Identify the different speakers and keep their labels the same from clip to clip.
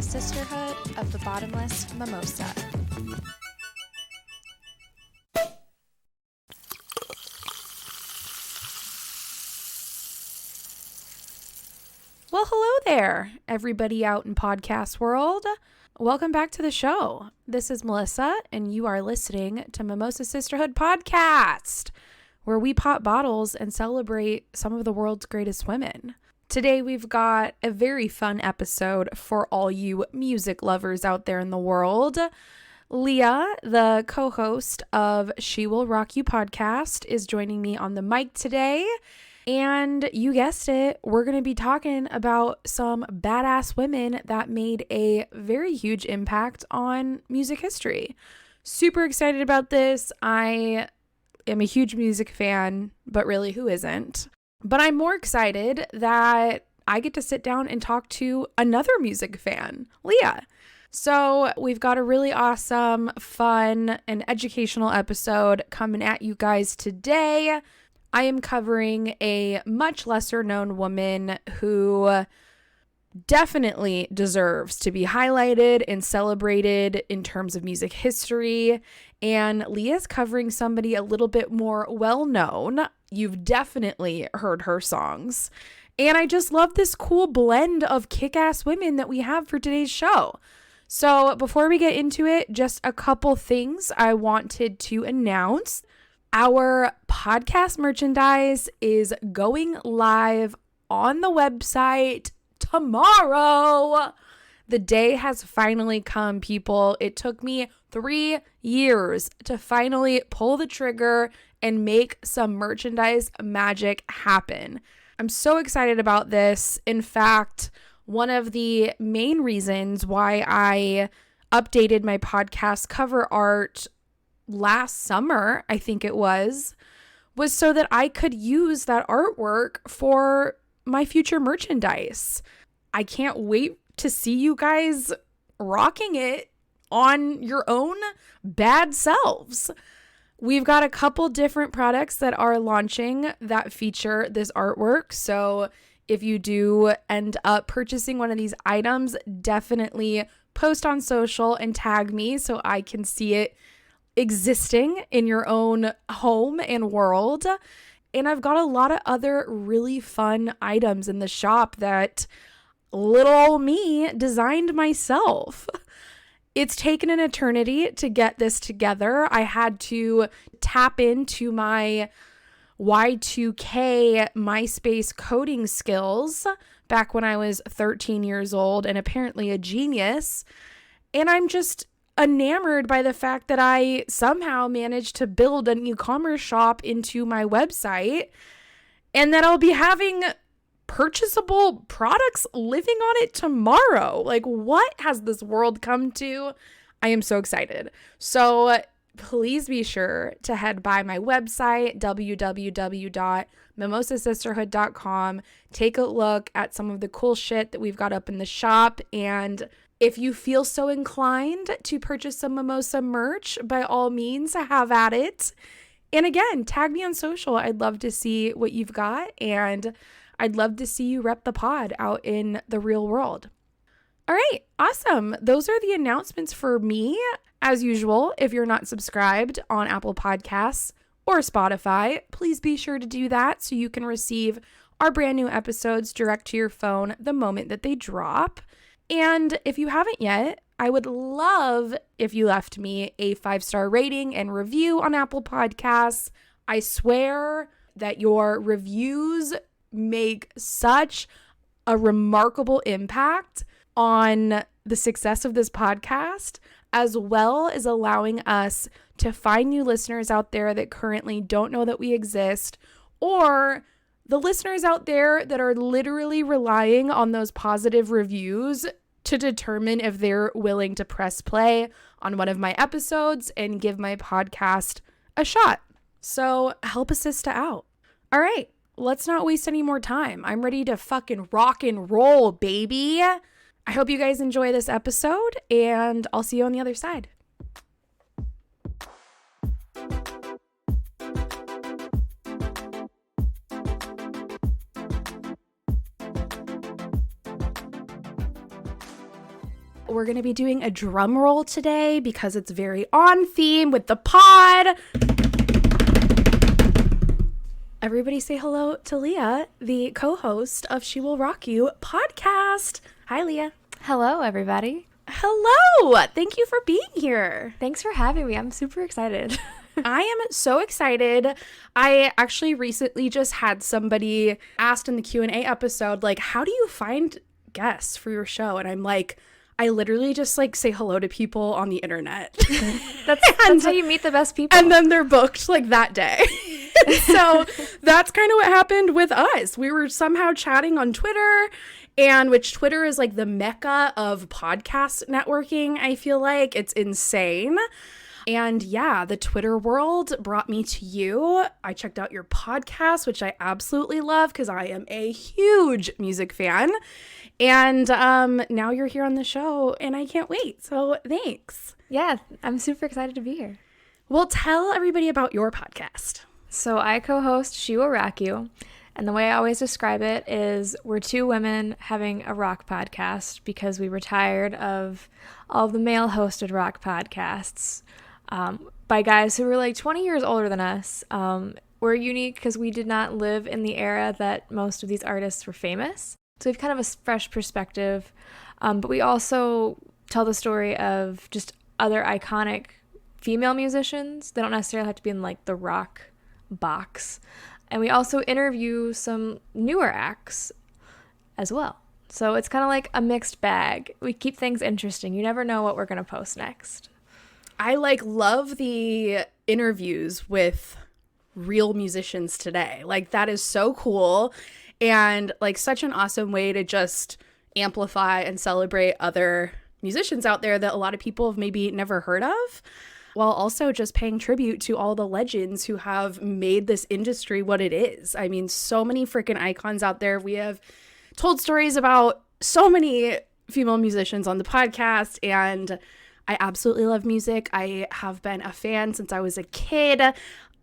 Speaker 1: a sisterhood of the bottomless mimosa. Well, hello there, everybody out in podcast world. Welcome back to the show. This is Melissa, and you are listening to Mimosa Sisterhood Podcast, where we pop bottles and celebrate some of the world's greatest women. Today, we've got a very fun episode for all you music lovers out there in the world. Leah, the co-host of She Will Rock You podcast, is joining me on the mic today. And you guessed it, we're going to be talking about some badass women that made a very huge impact on music history. Super excited about this. I am a huge music fan, but really, who isn't? But I'm more excited that I get to sit down and talk to another music fan, Leah. So we've got a really awesome, fun, and educational episode coming at you guys today. I am covering a much lesser known woman who definitely deserves to be highlighted and celebrated in terms of music history. And Leah's covering somebody a little bit more well known. You've definitely heard her songs. And I just love this cool blend of kick-ass women that we have for today's show. So before we get into it, just a couple things I wanted to announce. Our podcast merchandise is going live on the website tomorrow. The day has finally come, people. It took me 3 years to finally pull the trigger and make some merchandise magic happen. I'm so excited about this. In fact, one of the main reasons why I updated my podcast cover art last summer, I think it was so that I could use that artwork for my future merchandise. I can't wait to see you guys rocking it on your own bad selves. We've got a couple different products that are launching that feature this artwork. So if you do end up purchasing one of these items, definitely post on social and tag me so I can see it existing in your own home and world. And I've got a lot of other really fun items in the shop that little old me designed myself. It's taken an eternity to get this together. I had to tap into my Y2K MySpace coding skills back when I was 13 years old and apparently a genius. And I'm just enamored by the fact that I somehow managed to build an e-commerce shop into my website and that I'll be having purchasable products living on it tomorrow. Like, what has this world come to? I am so excited. So please be sure to head by my website, www.mimosasisterhood.com. Take a look at some of the cool shit that we've got up in the shop. And if you feel so inclined to purchase some Mimosa merch, by all means, have at it. And again, tag me on social. I'd love to see what you've got, and I'd love to see you rep the pod out in the real world. All right, awesome. Those are the announcements for me. As usual, if you're not subscribed on Apple Podcasts or Spotify, please be sure to do that so you can receive our brand new episodes direct to your phone the moment that they drop. And if you haven't yet, I would love if you left me a 5-star rating and review on Apple Podcasts. I swear that your reviews make such a remarkable impact on the success of this podcast, as well as allowing us to find new listeners out there that currently don't know that we exist, or the listeners out there that are literally relying on those positive reviews to determine if they're willing to press play on one of my episodes and give my podcast a shot. So help a sister out. All right, let's not waste any more time. I'm ready to fucking rock and roll, baby. I hope you guys enjoy this episode, and I'll see you on the other side. we're going to be doing a drum roll today because it's very on theme with the pod. Everybody say hello to Leah, the co-host of She Will Rock You podcast. Hi, Leah.
Speaker 2: Hello, everybody.
Speaker 1: Hello. Thank you for being here.
Speaker 2: Thanks for having me. I'm super excited.
Speaker 1: I am so excited. I actually recently just had somebody asked in the Q&A episode, like, how do you find guests for your show? And I'm like, I literally just like say hello to people on the internet.
Speaker 2: That's how you meet the best people.
Speaker 1: And then they're booked like that day. So that's kind of what happened with us. We were somehow chatting on Twitter, and which Twitter is like the mecca of podcast networking. I feel like it's insane. And yeah, the Twitter world brought me to you. I checked out your podcast, which I absolutely love because I am a huge music fan. And now you're here on the show and I can't wait. So thanks.
Speaker 2: Yeah, I'm super excited to be here.
Speaker 1: Well, tell everybody about your podcast.
Speaker 2: So I co-host She Will Rock You. And the way I always describe it is we're two women having a rock podcast because we were tired of all the male-hosted rock podcasts. By guys who were like 20 years older than us. We're unique because we did not live in the era that most of these artists were famous. So we have kind of a fresh perspective. But we also tell the story of just other iconic female musicians. They don't necessarily have to be in like the rock box. And we also interview some newer acts as well. So it's kind of like a mixed bag. We keep things interesting. You never know what we're going to post next.
Speaker 1: I love the interviews with real musicians today. Like that is so cool and like such an awesome way to just amplify and celebrate other musicians out there that a lot of people have maybe never heard of, while also just paying tribute to all the legends who have made this industry what it is. I mean, so many freaking icons out there. We have told stories about so many female musicians on the podcast, and I absolutely love music. I have been a fan since I was a kid.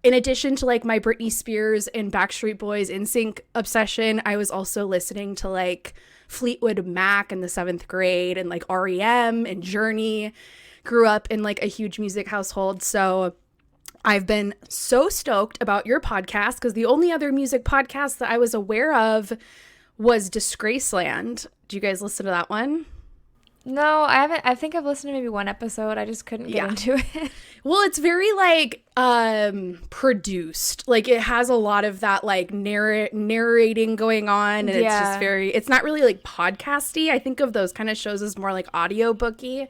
Speaker 1: In addition to like my Britney Spears and Backstreet Boys NSYNC obsession, I was also listening to like Fleetwood Mac in the 7th grade and like REM and Journey. Grew up in like a huge music household. So I've been so stoked about your podcast because the only other music podcast that I was aware of was Disgraceland. Do you guys listen to that one?
Speaker 2: No, I haven't. I think I've listened to maybe one episode. I just couldn't get into it.
Speaker 1: Well, it's very like produced. Like it has a lot of that like narrating going on, and it's just very. It's not really like podcasty. I think of those kind of shows as more like audiobooky.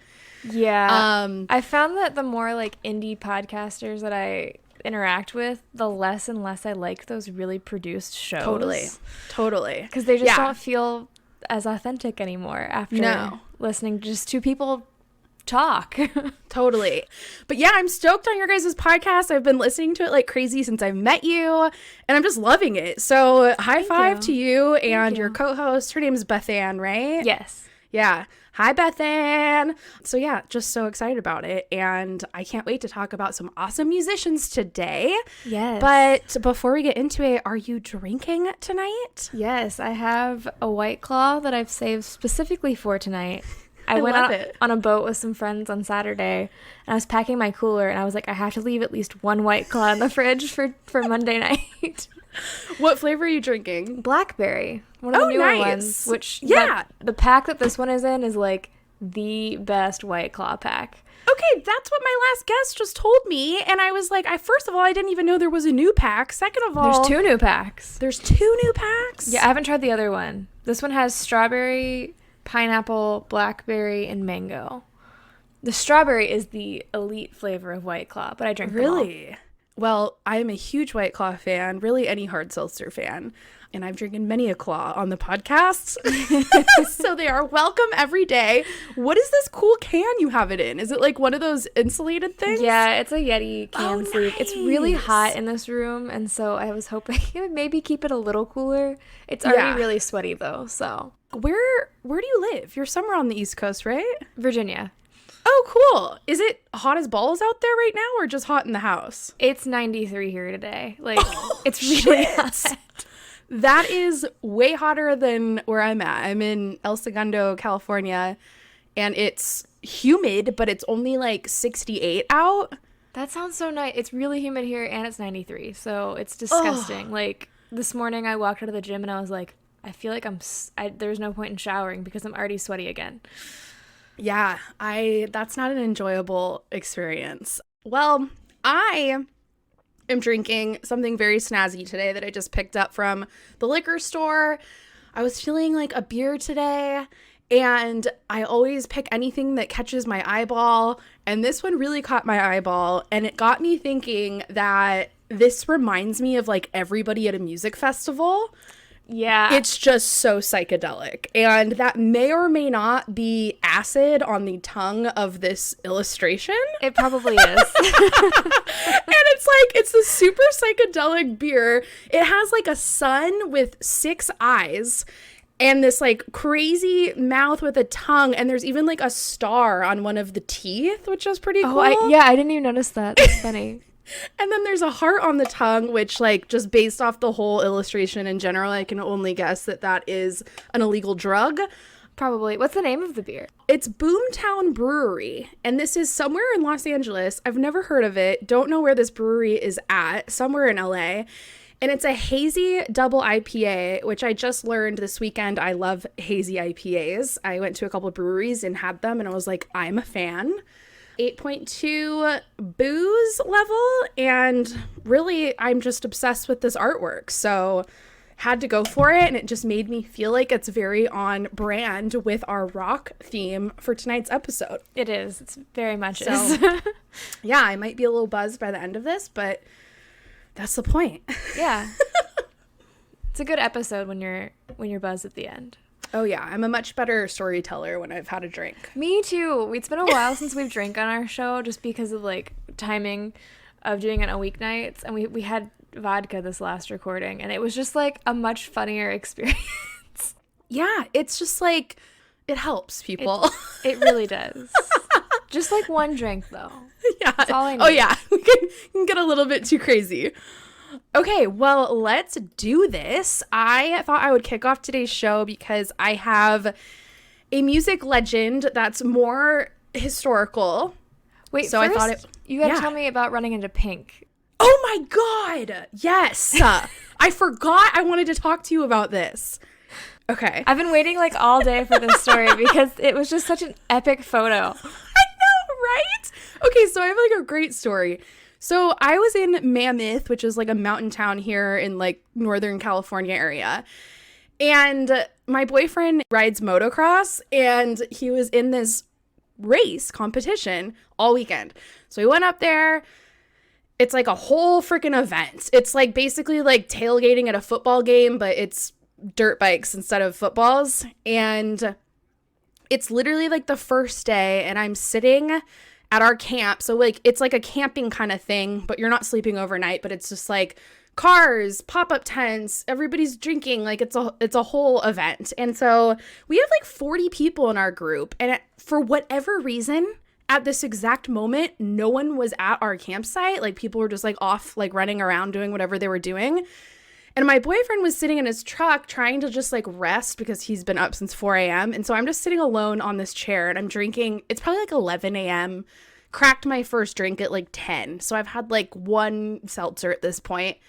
Speaker 2: Yeah. I found that the more like indie podcasters that I interact with, the less and less I like those really produced shows. Totally. Because they just don't feel as authentic anymore after listening to just two people talk.
Speaker 1: Totally. But yeah, I'm stoked on your guys' podcast. I've been listening to it like crazy since I met you, and I'm just loving it. So high five to you and your co-host. Her name is Beth Ann, right?
Speaker 2: Yes.
Speaker 1: Yeah. Hi, Beth Ann. So yeah, just so excited about it. And I can't wait to talk about some awesome musicians today.
Speaker 2: Yes.
Speaker 1: But before we get into it, are you drinking tonight?
Speaker 2: Yes, I have a White Claw that I've saved specifically for tonight. I went out on a boat with some friends on Saturday, and I was packing my cooler, and I was like, I have to leave at least one White Claw in the fridge for Monday night.
Speaker 1: What flavor are you drinking?
Speaker 2: Blackberry. One of the newer ones. Which, the pack that this one is in is like the best White Claw pack.
Speaker 1: Okay, that's what my last guest just told me. And I was like, first of all, I didn't even know there was a new pack. Second of all,
Speaker 2: there's 2 new packs.
Speaker 1: There's 2 new packs?
Speaker 2: Yeah, I haven't tried the other one. This one has strawberry, pineapple, blackberry, and mango. The strawberry is the elite flavor of White Claw, but I drink them all.
Speaker 1: Really? Well, I am a huge White Claw fan, really any hard seltzer fan. And I've drinking many a claw on the podcast. So they are welcome every day. What is this cool can you have it in? Is it like one of those insulated things?
Speaker 2: Yeah, it's a Yeti can sleeve.
Speaker 1: Nice.
Speaker 2: It's really hot in this room, and so I was hoping it would maybe keep it a little cooler. It's already really sweaty though, so.
Speaker 1: Where do you live? You're somewhere on the East Coast, right?
Speaker 2: Virginia.
Speaker 1: Oh, cool. Is it hot as balls out there right now or just hot in the house?
Speaker 2: It's 93 here today. Like, it's really hot.
Speaker 1: That is way hotter than where I'm at. I'm in El Segundo, California, and it's humid, but it's only like 68 out.
Speaker 2: That sounds so nice. It's really humid here, and it's 93, so it's disgusting.
Speaker 1: Ugh.
Speaker 2: Like, this morning I walked out of the gym, and I was like, I feel like there's no point in showering because I'm already sweaty again.
Speaker 1: Yeah, that's not an enjoyable experience. Well, I am drinking something very snazzy today that I just picked up from the liquor store. I was feeling like a beer today, and I always pick anything that catches my eyeball, and this one really caught my eyeball, and it got me thinking that this reminds me of like everybody at a music festival.
Speaker 2: Yeah.
Speaker 1: It's just so psychedelic, and that may or may not be acid on the tongue of this illustration.
Speaker 2: It probably is.
Speaker 1: And it's a super psychedelic beer. It has like a sun with 6 eyes and this like crazy mouth with a tongue, and there's even like a star on one of the teeth, which is pretty cool.
Speaker 2: I didn't even notice that. That's funny.
Speaker 1: And then there's a heart on the tongue, which, like, just based off the whole illustration in general, I can only guess that is an illegal drug.
Speaker 2: Probably. What's the name of the beer?
Speaker 1: It's Boomtown Brewery, and this is somewhere in Los Angeles. I've never heard of it. Don't know where this brewery is at. Somewhere in LA. And it's a hazy double IPA, which I just learned this weekend. I love hazy IPAs. I went to a couple of breweries and had them, and I was like, I'm a fan. 8.2 booze level, and really I'm just obsessed with this artwork, so had to go for it, and it just made me feel like it's very on brand with our rock theme for tonight's episode.
Speaker 2: It is. It's very much
Speaker 1: so,
Speaker 2: is.
Speaker 1: Yeah, I might be a little buzzed by the end of this, but that's the point.
Speaker 2: Yeah. It's a good episode when you're buzzed at the end.
Speaker 1: Oh, yeah. I'm a much better storyteller when I've had a drink.
Speaker 2: Me too. It's been a while since we've drank on our show just because of, like, timing of doing it on weeknights. And we had vodka this last recording, and it was just, like, a much funnier experience.
Speaker 1: Yeah. It's just, like, it helps people.
Speaker 2: It really does. Just, like, one drink, though.
Speaker 1: Yeah.
Speaker 2: That's all I need.
Speaker 1: Oh, yeah. We can get a little bit too crazy. Okay, well, let's do this. I thought I would kick off today's show because I have a music legend that's more historical.
Speaker 2: Wait,
Speaker 1: so
Speaker 2: first,
Speaker 1: I thought
Speaker 2: you gotta tell me about running into Pink.
Speaker 1: Oh my God! Yes! I forgot I wanted to talk to you about this. Okay.
Speaker 2: I've been waiting like all day for this story because it was just such an epic photo.
Speaker 1: I know, right? Okay, so I have like a great story. So I was in Mammoth, which is like a mountain town here in like Northern California area. And my boyfriend rides motocross, and he was in this race competition all weekend. So we went up there. It's like a whole freaking event. It's like basically like tailgating at a football game, but it's dirt bikes instead of footballs. And it's literally like the first day, and I'm sitting at our camp. So like it's like a camping kind of thing, but you're not sleeping overnight, but it's just like cars, pop-up tents, everybody's drinking, like it's a whole event. And so we have like 40 people in our group, and for whatever reason at this exact moment no one was at our campsite. Like people were just like off like running around doing whatever they were doing. And my boyfriend was sitting in his truck trying to just like rest because he's been up since 4 a.m. And so I'm just sitting alone on this chair, and I'm drinking. It's probably like 11 a.m. Cracked my first drink at like 10. So I've had like one seltzer at this point.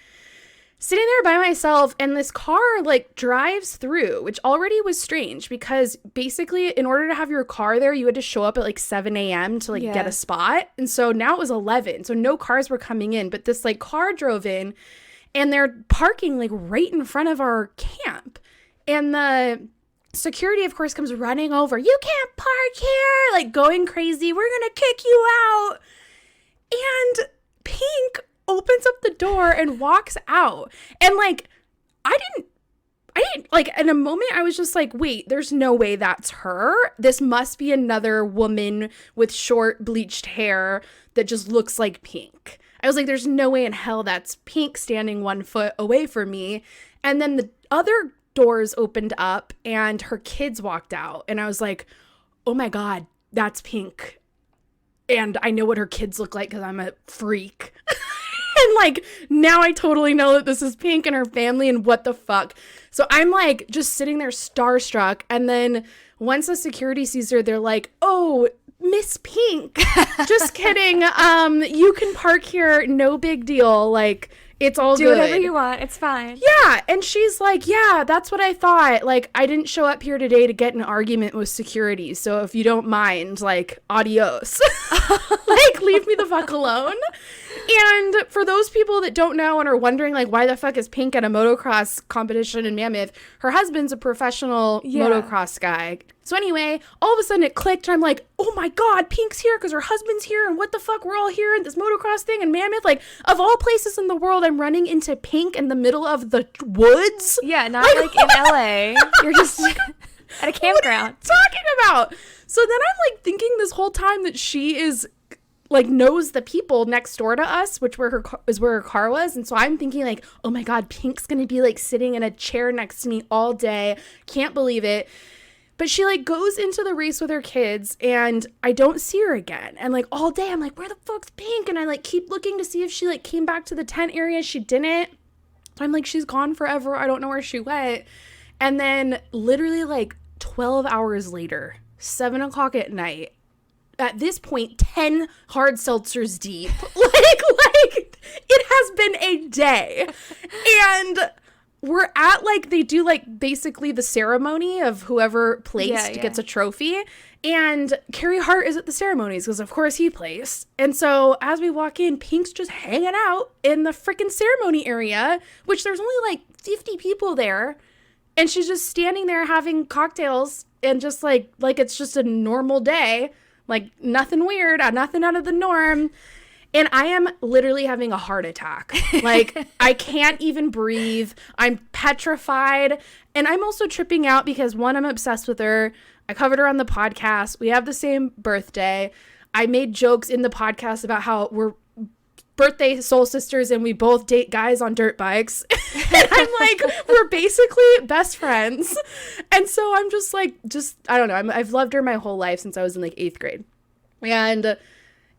Speaker 1: Sitting there by myself, and this car like drives through, which already was strange because basically in order to have your car there, you had to show up at like 7 a.m. to like get a spot. And so now it was 11. So no cars were coming in, but this like car drove in. And they're parking like right in front of our camp. And the security, of course, comes running over. You can't park here, like going crazy. We're going to kick you out. And Pink opens up the door and walks out. And like, I didn't like, in a moment I was just like, wait, there's no way that's her. This must be another woman with short bleached hair that just looks like Pink. I was like, there's no way in hell that's Pink standing 1 foot away from me. And then the other doors opened up and her kids walked out. And I was like, oh my God, that's Pink. And I know what her kids look like because I'm a freak. And And like, now I totally know that this is Pink and her family and what the fuck. So I'm like just sitting there starstruck. And then once the security sees her, they're like, oh, Miss Pink, just kidding. You can park here. No big deal. Like, it's all good.
Speaker 2: Do whatever you want. It's fine.
Speaker 1: Yeah. And she's like, yeah, that's what I thought. Like, I didn't show up here today to get in an argument with security. So if you don't mind, like, adios. Like, leave me the fuck alone. And for those people that don't know and are wondering, like, why the fuck is Pink at a motocross competition in Mammoth? Her husband's a professional motocross guy. So anyway, all of a sudden it clicked. And I'm like, oh my God, Pink's here because her husband's here. And what the fuck? We're all here at this motocross thing in Mammoth. Like, of all places in the world, I'm running into Pink in the middle of the woods.
Speaker 2: Yeah, not like in LA. You're just at a campground.
Speaker 1: What are you talking about? So then I'm like thinking this whole time that she is like knows the people next door to us, which where her car was. And so I'm thinking like, oh my God, Pink's going to be like sitting in a chair next to me all day. Can't believe it. But she like goes into the race with her kids and I don't see her again. And like all day I'm like, where the fuck's Pink? And I like keep looking to see if she like came back to the tent area. She didn't. I'm like, she's gone forever. I don't know where she went. And then literally like 12 hours later, 7 o'clock at night, at this point, 10 hard seltzers deep. like it has been a day. And we're at like, they do like basically the ceremony of whoever placed gets a trophy. And Carey Hart is at the ceremonies because of course he placed. And so as we walk in, Pink's just hanging out in the freaking ceremony area, which there's only like 50 people there. And she's just standing there having cocktails and just like it's just a normal day. Like, nothing weird, nothing out of the norm. And I am literally having a heart attack. Like, I can't even breathe. I'm petrified. And I'm also tripping out because, one, I'm obsessed with her. I covered her on the podcast. We have the same birthday. I made jokes in the podcast about how we're birthday soul sisters and we both date guys on dirt bikes. And I'm like, we're basically best friends. And so I'm just like, I don't know. I've loved her my whole life since I was in like 8th grade. And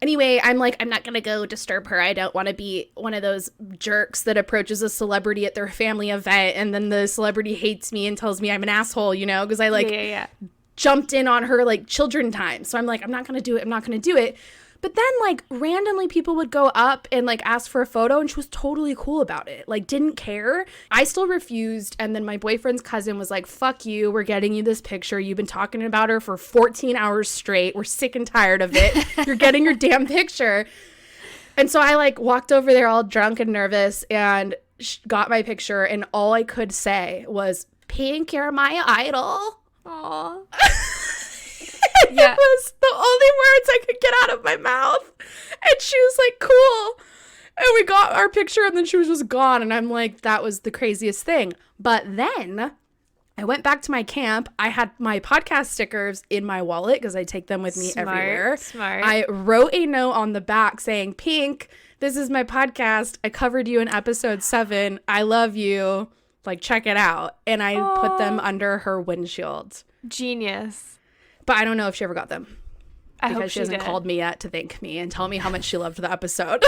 Speaker 1: anyway, I'm like, I'm not going to go disturb her. I don't want to be one of those jerks that approaches a celebrity at their family event and then the celebrity hates me and tells me I'm an asshole, you know, because I like jumped in on her like children time. So I'm like, I'm not going to do it. I'm not going to do it. But then, like, randomly people would go up and, like, ask for a photo, and she was totally cool about it. Like, didn't care. I still refused, and then my boyfriend's cousin was like, fuck you, we're getting you this picture. You've been talking about her for 14 hours straight. We're sick and tired of it. You're getting your damn picture. And so I, like, walked over there all drunk and nervous and got my picture, and all I could say was, Pink, you're my idol.
Speaker 2: Aww.
Speaker 1: Yeah. It was the only words I could get out of my mouth. And she was like, cool. And we got our picture and then she was just gone. And I'm like, that was the craziest thing. But then I went back to my camp. I had my podcast stickers in my wallet because I take them with me everywhere.
Speaker 2: Smart.
Speaker 1: I wrote a note on the back saying, Pink, this is my podcast. I covered you in episode 7. I love you. Like, check it out. And I put them under her windshield.
Speaker 2: Genius.
Speaker 1: But I don't know if she ever got them.
Speaker 2: I hope
Speaker 1: because she hasn't called me yet to thank me and tell me how much she loved the episode.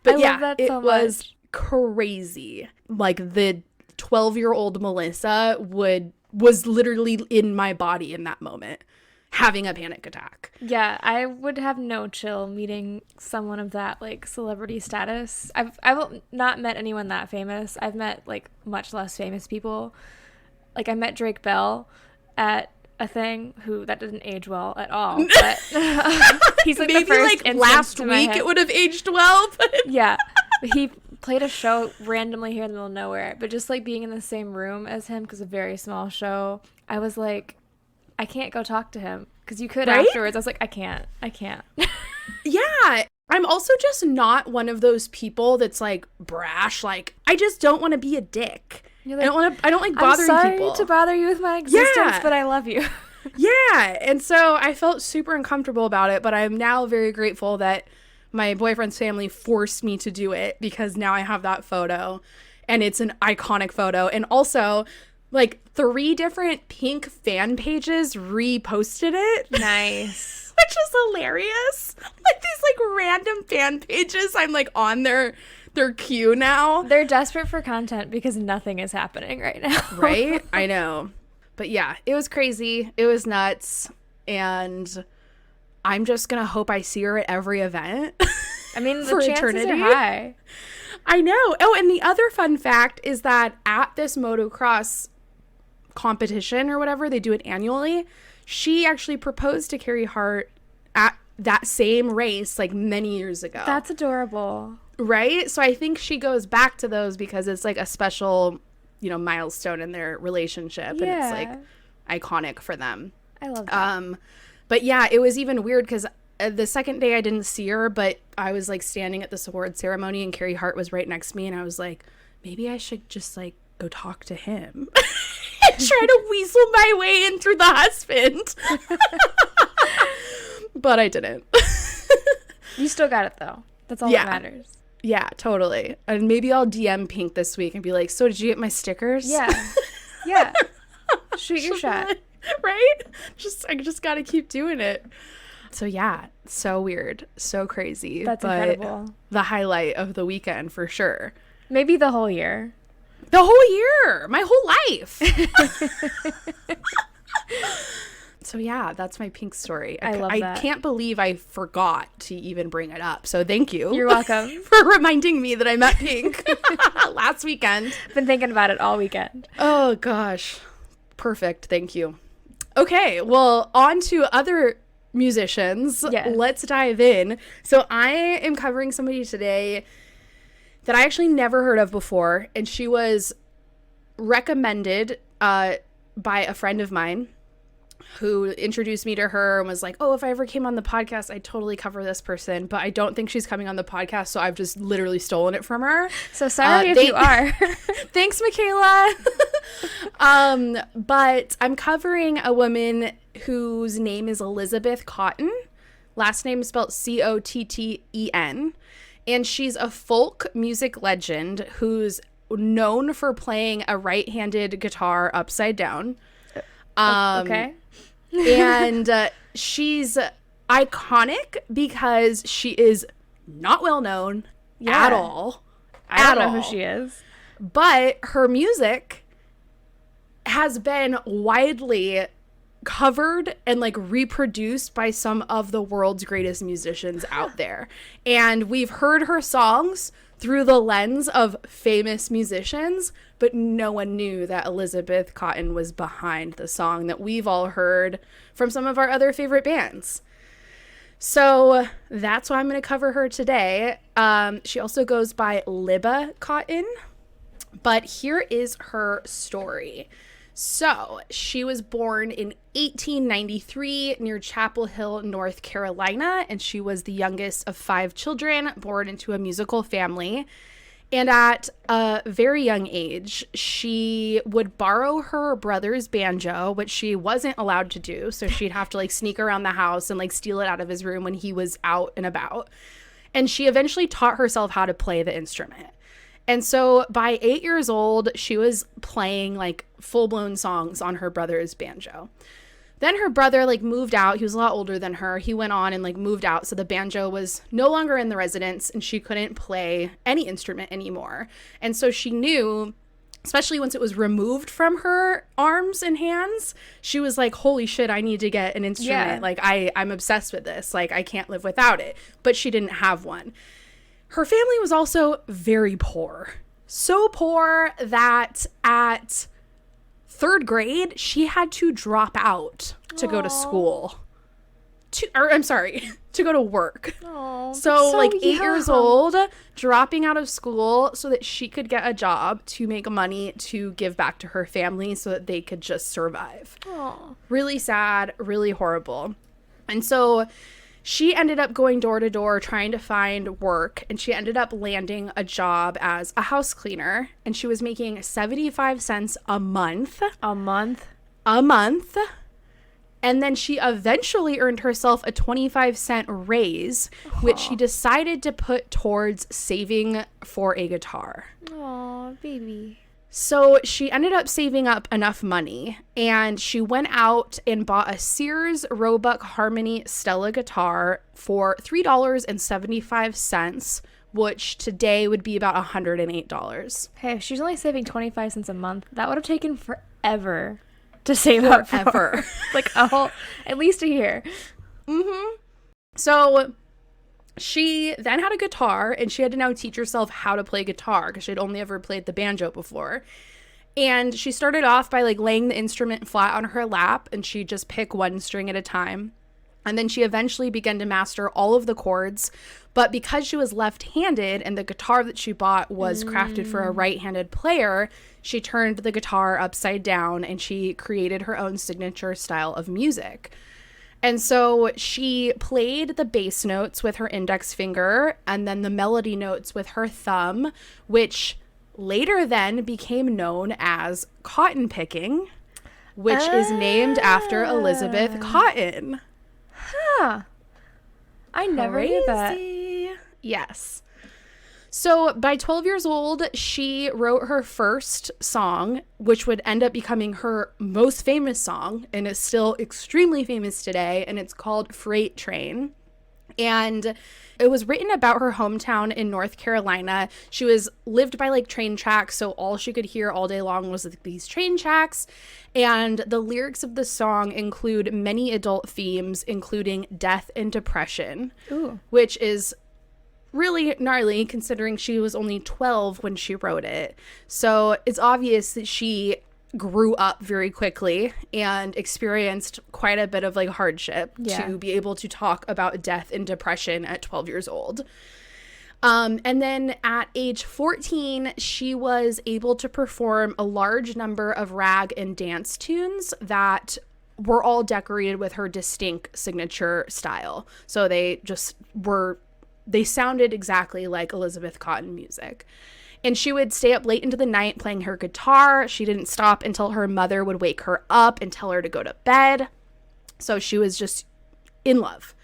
Speaker 1: But yeah, it was crazy. Like the 12-year-old Melissa was literally in my body in that moment, having a panic attack.
Speaker 2: Yeah, I would have no chill meeting someone of that like celebrity status. I've not met anyone that famous. I've met like much less famous people. Like, I met Drake Bell at a thing that didn't age well at all. But he's like
Speaker 1: maybe
Speaker 2: the first
Speaker 1: like last week it would have aged well. But
Speaker 2: yeah, he played a show randomly here in the middle of nowhere. But just like being in the same room as him, because a very small show, I was like, I can't go talk to him. Because you could afterwards. I was like, I can't.
Speaker 1: Yeah. I'm also just not one of those people that's like brash. Like, I just don't want to be a dick.
Speaker 2: Like, I
Speaker 1: don't like bothering people.
Speaker 2: I'm sorry to bother you with my existence, but I love you.
Speaker 1: Yeah. And so I felt super uncomfortable about it, but I'm now very grateful that my boyfriend's family forced me to do it because now I have that photo and it's an iconic photo. And also, like, 3 different Pink fan pages reposted it.
Speaker 2: Nice.
Speaker 1: which is hilarious. Like these like random fan pages, I'm like on their queue now.
Speaker 2: They're desperate for content because nothing is happening right now.
Speaker 1: Right? I know. But yeah, it was crazy. It was nuts. And I'm just going to hope I see her at every event.
Speaker 2: I mean, the
Speaker 1: for
Speaker 2: chances
Speaker 1: eternity.
Speaker 2: are high.
Speaker 1: I know. Oh, and the other fun fact is that at this motocross competition or whatever, they do it annually, she actually proposed to Carrie Hart at that same race like many years ago.
Speaker 2: That's adorable.
Speaker 1: Right? So I think she goes back to those because it's like a special, milestone in their relationship.
Speaker 2: Yeah.
Speaker 1: And it's like iconic for them.
Speaker 2: I love that.
Speaker 1: But yeah, it was even weird because the second day I didn't see her, but I was like standing at this award ceremony and Carrie Hart was right next to me. And I was like, maybe I should just like go talk to him and try to weasel my way in through the husband. But I didn't.
Speaker 2: You still got it though. That's all that matters.
Speaker 1: Yeah, totally. And maybe I'll DM Pink this week and be like, so did you get my stickers?
Speaker 2: Yeah. Yeah. Shoot your shot.
Speaker 1: Right? I just got to keep doing it. So yeah, so weird. So crazy.
Speaker 2: That's incredible.
Speaker 1: The highlight of the weekend for sure.
Speaker 2: Maybe the whole year.
Speaker 1: The whole year. My whole life. So yeah, that's my Pink story.
Speaker 2: I love that.
Speaker 1: I can't believe I forgot to even bring it up. So thank you.
Speaker 2: You're welcome.
Speaker 1: For reminding me that I met Pink last weekend.
Speaker 2: Been thinking about it all weekend.
Speaker 1: Oh gosh. Perfect. Thank you. Okay, well, on to other musicians.
Speaker 2: Yes.
Speaker 1: Let's dive in. So I am covering somebody today that I actually never heard of before, and she was recommended by a friend of mine who introduced me to her and was like, oh, if I ever came on the podcast, I'd totally cover this person, but I don't think she's coming on the podcast, so I've just literally stolen it from her.
Speaker 2: So sorry if you are.
Speaker 1: Thanks, Michaela. But I'm covering a woman whose name is Elizabeth Cotten. Last name is spelled Cotten. And she's a folk music legend who's known for playing a right-handed guitar upside down.
Speaker 2: Okay.
Speaker 1: And she's iconic because she is not well known at all.
Speaker 2: I don't know who she is.
Speaker 1: But her music has been widely covered and like reproduced by some of the world's greatest musicians out there. And we've heard her songs through the lens of famous musicians, but no one knew that Elizabeth Cotten was behind the song that we've all heard from some of our other favorite bands. So that's why I'm going to cover her today. She also goes by Libba Cotten, but here is her story. So she was born in 1893 near Chapel Hill, North Carolina, and she was the youngest of 5 children born into a musical family. And at a very young age, she would borrow her brother's banjo, which she wasn't allowed to do. So she'd have to like sneak around the house and like steal it out of his room when he was out and about. And she eventually taught herself how to play the instrument. And so by 8 years old, she was playing like full-blown songs on her brother's banjo. Then her brother like moved out. He was a lot older than her. He went on and like moved out. So the banjo was no longer in the residence and she couldn't play any instrument anymore. And so she knew, especially once it was removed from her arms and hands, she was like, holy shit, I need to get an instrument.
Speaker 2: Yeah.
Speaker 1: Like I'm obsessed with this. Like I can't live without it. But she didn't have one. Her family was also very poor. So poor that at 3rd grade, she had to drop out to go to school. To go to work.
Speaker 2: Aww,
Speaker 1: So like 8
Speaker 2: young.
Speaker 1: years old, dropping out of school so that she could get a job to make money to give back to her family so that they could just survive.
Speaker 2: Aww.
Speaker 1: Really sad, really horrible. And so she ended up going door to door trying to find work, and she ended up landing a job as a house cleaner, and she was making 75 cents a month.
Speaker 2: A month?
Speaker 1: A month. And then she eventually earned herself a 25-cent raise, which she decided to put towards saving for a guitar.
Speaker 2: Aw, baby.
Speaker 1: So she ended up saving up enough money, and she went out and bought a Sears Roebuck Harmony Stella guitar for $3.75, which today would be about $108.
Speaker 2: Hey, if she's only saving 25 cents a month, that would have taken forever to save up for. Like at least a year.
Speaker 1: Mm-hmm. So she then had a guitar, and she had to now teach herself how to play guitar because she had only ever played the banjo before. And she started off by like laying the instrument flat on her lap, and she'd just pick one string at a time. And then she eventually began to master all of the chords. But because she was left-handed and the guitar that she bought was crafted for a right-handed player, she turned the guitar upside down and she created her own signature style of music. And so she played the bass notes with her index finger and then the melody notes with her thumb, which later then became known as Cotten Picking, which is named after Elizabeth Cotten.
Speaker 2: Huh. I never knew that.
Speaker 1: Yes. So by 12 years old, she wrote her first song, which would end up becoming her most famous song and is still extremely famous today. And it's called Freight Train. And it was written about her hometown in North Carolina. She lived by like train tracks, so all she could hear all day long was these train tracks. And the lyrics of the song include many adult themes, including death and depression.
Speaker 2: Ooh.
Speaker 1: Which is really gnarly considering she was only 12 when she wrote it. So it's obvious that she grew up very quickly and experienced quite a bit of like hardship to be able to talk about death and depression at 12 years old. And then at age 14, she was able to perform a large number of rag and dance tunes that were all decorated with her distinct signature style. So they sounded exactly like Elizabeth Cotten music. And she would stay up late into the night playing her guitar. She didn't stop until her mother would wake her up and tell her to go to bed. So she was just in love.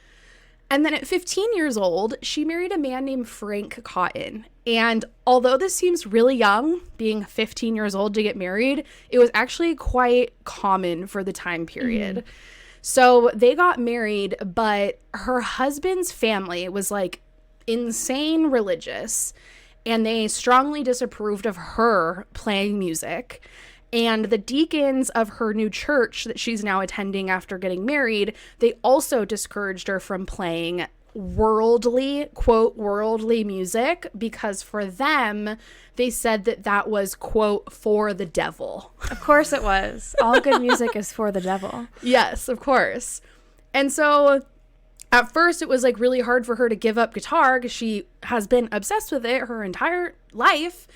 Speaker 1: And then at 15 years old, she married a man named Frank Cotten. And although this seems really young, being 15 years old to get married, it was actually quite common for the time period. Mm-hmm. So they got married, but her husband's family was like insane religious. And they strongly disapproved of her playing music. And the deacons of her new church that she's now attending after getting married, they also discouraged her from playing worldly, quote, worldly music, because for them, they said that that was, quote, for the devil.
Speaker 2: Of course it was. All good music is for the devil.
Speaker 1: Yes, of course. And so at first, it was like really hard for her to give up guitar because she has been obsessed with it her entire life.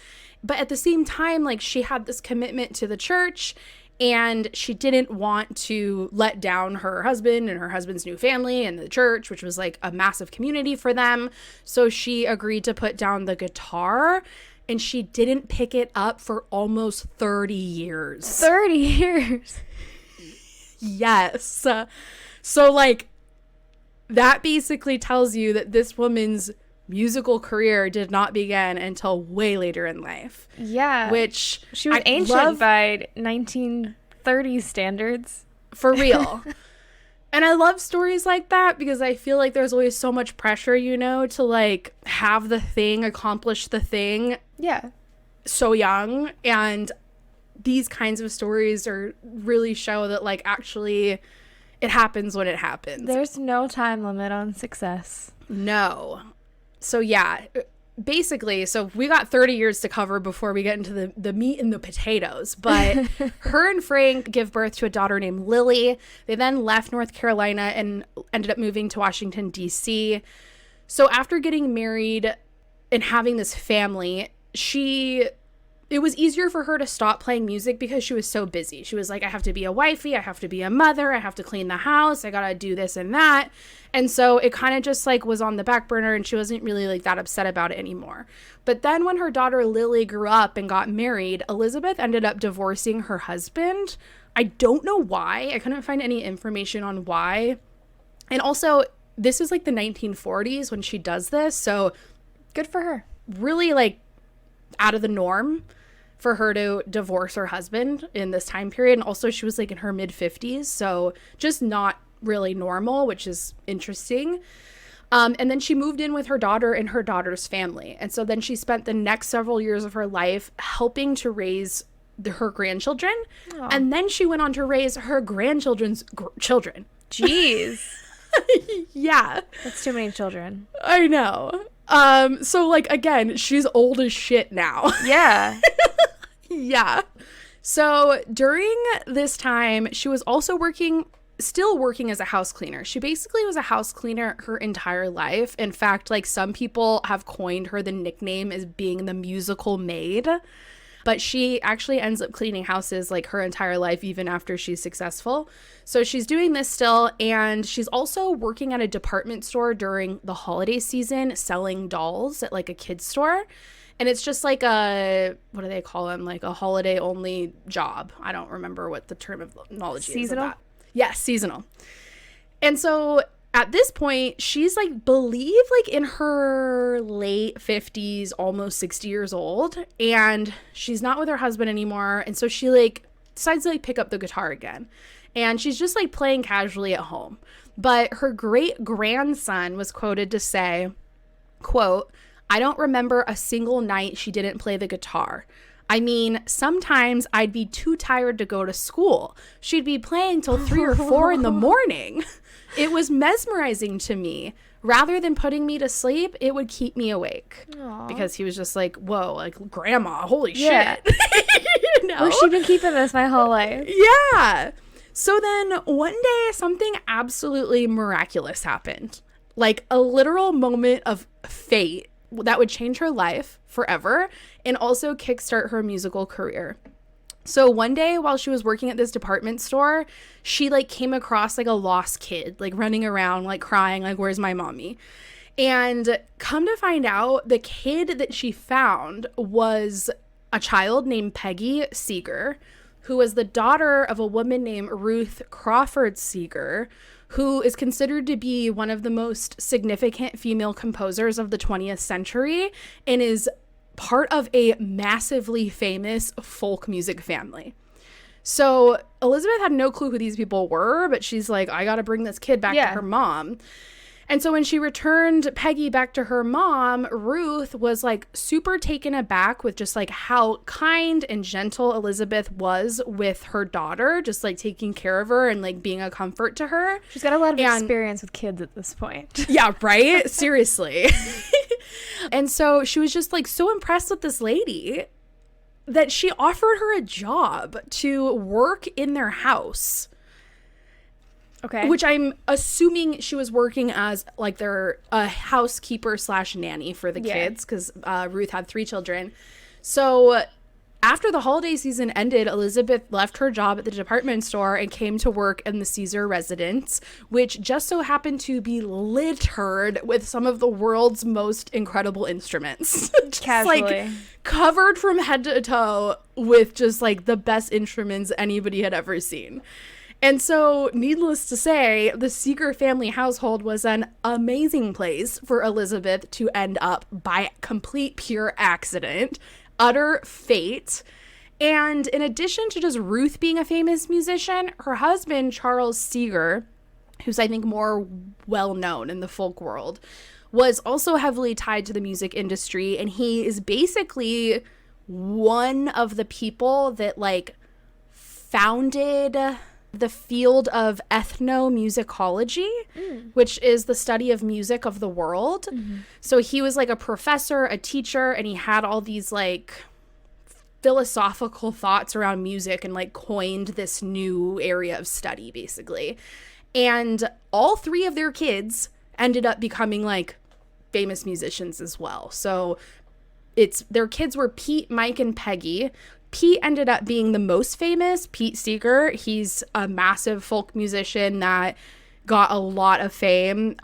Speaker 1: But at the same time, like she had this commitment to the church and she didn't want to let down her husband and her husband's new family and the church, which was like a massive community for them. So she agreed to put down the guitar and she didn't pick it up for almost 30 years.
Speaker 2: 30 years?
Speaker 1: Yes. So like, that basically tells you that this woman's musical career did not begin until way later in life.
Speaker 2: Yeah.
Speaker 1: Which
Speaker 2: she was ancient by 1930s standards.
Speaker 1: For real. And I love stories like that because I feel like there's always so much pressure, to like have the thing, accomplish the thing.
Speaker 2: Yeah.
Speaker 1: So young. And these kinds of stories really show that like actually it happens when it happens.
Speaker 2: There's no time limit on success.
Speaker 1: No. So yeah, basically, so we got 30 years to cover before we get into the meat and the potatoes. But her and Frank give birth to a daughter named Lily. They then left North Carolina and ended up moving to Washington, D.C. So after getting married and having this family, it was easier for her to stop playing music because she was so busy. She was like, I have to be a wifey, I have to be a mother, I have to clean the house, I gotta do this and that. And so it kind of just like was on the back burner and she wasn't really like that upset about it anymore. But then when her daughter Lily grew up and got married, Elizabeth ended up divorcing her husband. I don't know why. I couldn't find any information on why. And also, this is like the 1940s when she does this. So
Speaker 2: good for her.
Speaker 1: Really like out of the norm for her to divorce her husband in this time period. And also she was like in her mid-50s, so just not really normal, which is interesting. And then she moved in with her daughter and her daughter's family. And so then she spent the next several years of her life helping to raise her grandchildren. Aww. And then she went on to raise her grandchildren's children.
Speaker 2: Jeez.
Speaker 1: Yeah.
Speaker 2: That's too many children.
Speaker 1: I know. So like, again, she's old as shit now.
Speaker 2: Yeah.
Speaker 1: Yeah. So during this time, she was also still working as a house cleaner. She basically was a house cleaner her entire life. In fact, like some people have coined her the nickname as being the musical maid, but she actually ends up cleaning houses like her entire life, even after she's successful. So she's doing this still, and she's also working at a department store during the holiday season, selling dolls at like a kid's store. And it's just like what do they call them? Like a holiday only job. I don't remember what the term of knowledge is.
Speaker 2: Seasonal?
Speaker 1: Yes, seasonal. And so at this point, she's like, in her late 50s, almost 60 years old, and she's not with her husband anymore. And so she like decides to like pick up the guitar again. And she's just like playing casually at home. But her great grandson was quoted to say, quote, "I don't remember a single night she didn't play the guitar. I mean, sometimes I'd be too tired to go to school. She'd be playing till 3 or 4 in the morning. It was mesmerizing to me. Rather than putting me to sleep, it would keep me awake." Aww. Because he was just like, whoa, like, grandma, holy shit.
Speaker 2: You know? Where's she been keeping this my whole life?
Speaker 1: Yeah. So then one day, something absolutely miraculous happened. Like a literal moment of fate that would change her life forever and also kickstart her musical career. So one day while she was working at this department store, she like came across like a lost kid, like running around, like crying, like, "Where's my mommy?" And come to find out, the kid that she found was a child named Peggy Seeger, who was the daughter of a woman named Ruth Crawford Seeger, who is considered to be one of the most significant female composers of the 20th century and is part of a massively famous folk music family. So Elizabeth had no clue who these people were, but she's like, I gotta bring this kid back to her mom. And so when she returned Peggy back to her mom, Ruth was like super taken aback with just like how kind and gentle Elizabeth was with her daughter, just like taking care of her and like being a comfort to her.
Speaker 2: She's got a lot of experience with kids at this point.
Speaker 1: Yeah, right? Seriously. And so she was just like so impressed with this lady that she offered her a job to work in their house.
Speaker 2: Okay.
Speaker 1: Which I'm assuming she was working as like their housekeeper / nanny for the kids, because Ruth had 3 children. So after the holiday season ended, Elizabeth left her job at the department store and came to work in the Caesar residence, which just so happened to be littered with some of the world's most incredible instruments.
Speaker 2: Casually.
Speaker 1: Like covered from head to toe with just like the best instruments anybody had ever seen. And so, needless to say, the Seeger family household was an amazing place for Elizabeth to end up by complete pure accident, utter fate. And in addition to just Ruth being a famous musician, her husband, Charles Seeger, who's I think more well-known in the folk world, was also heavily tied to the music industry. And he is basically one of the people that like founded the field of ethnomusicology, which is the study of music of the world. Mm-hmm. So he was like a professor, a teacher, and he had all these like philosophical thoughts around music and like coined this new area of study basically. And all 3 of their kids ended up becoming like famous musicians as well. So their kids were Pete, Mike, and Peggy. Pete ended up being the most famous. Pete Seeger, he's a massive folk musician that got a lot of fame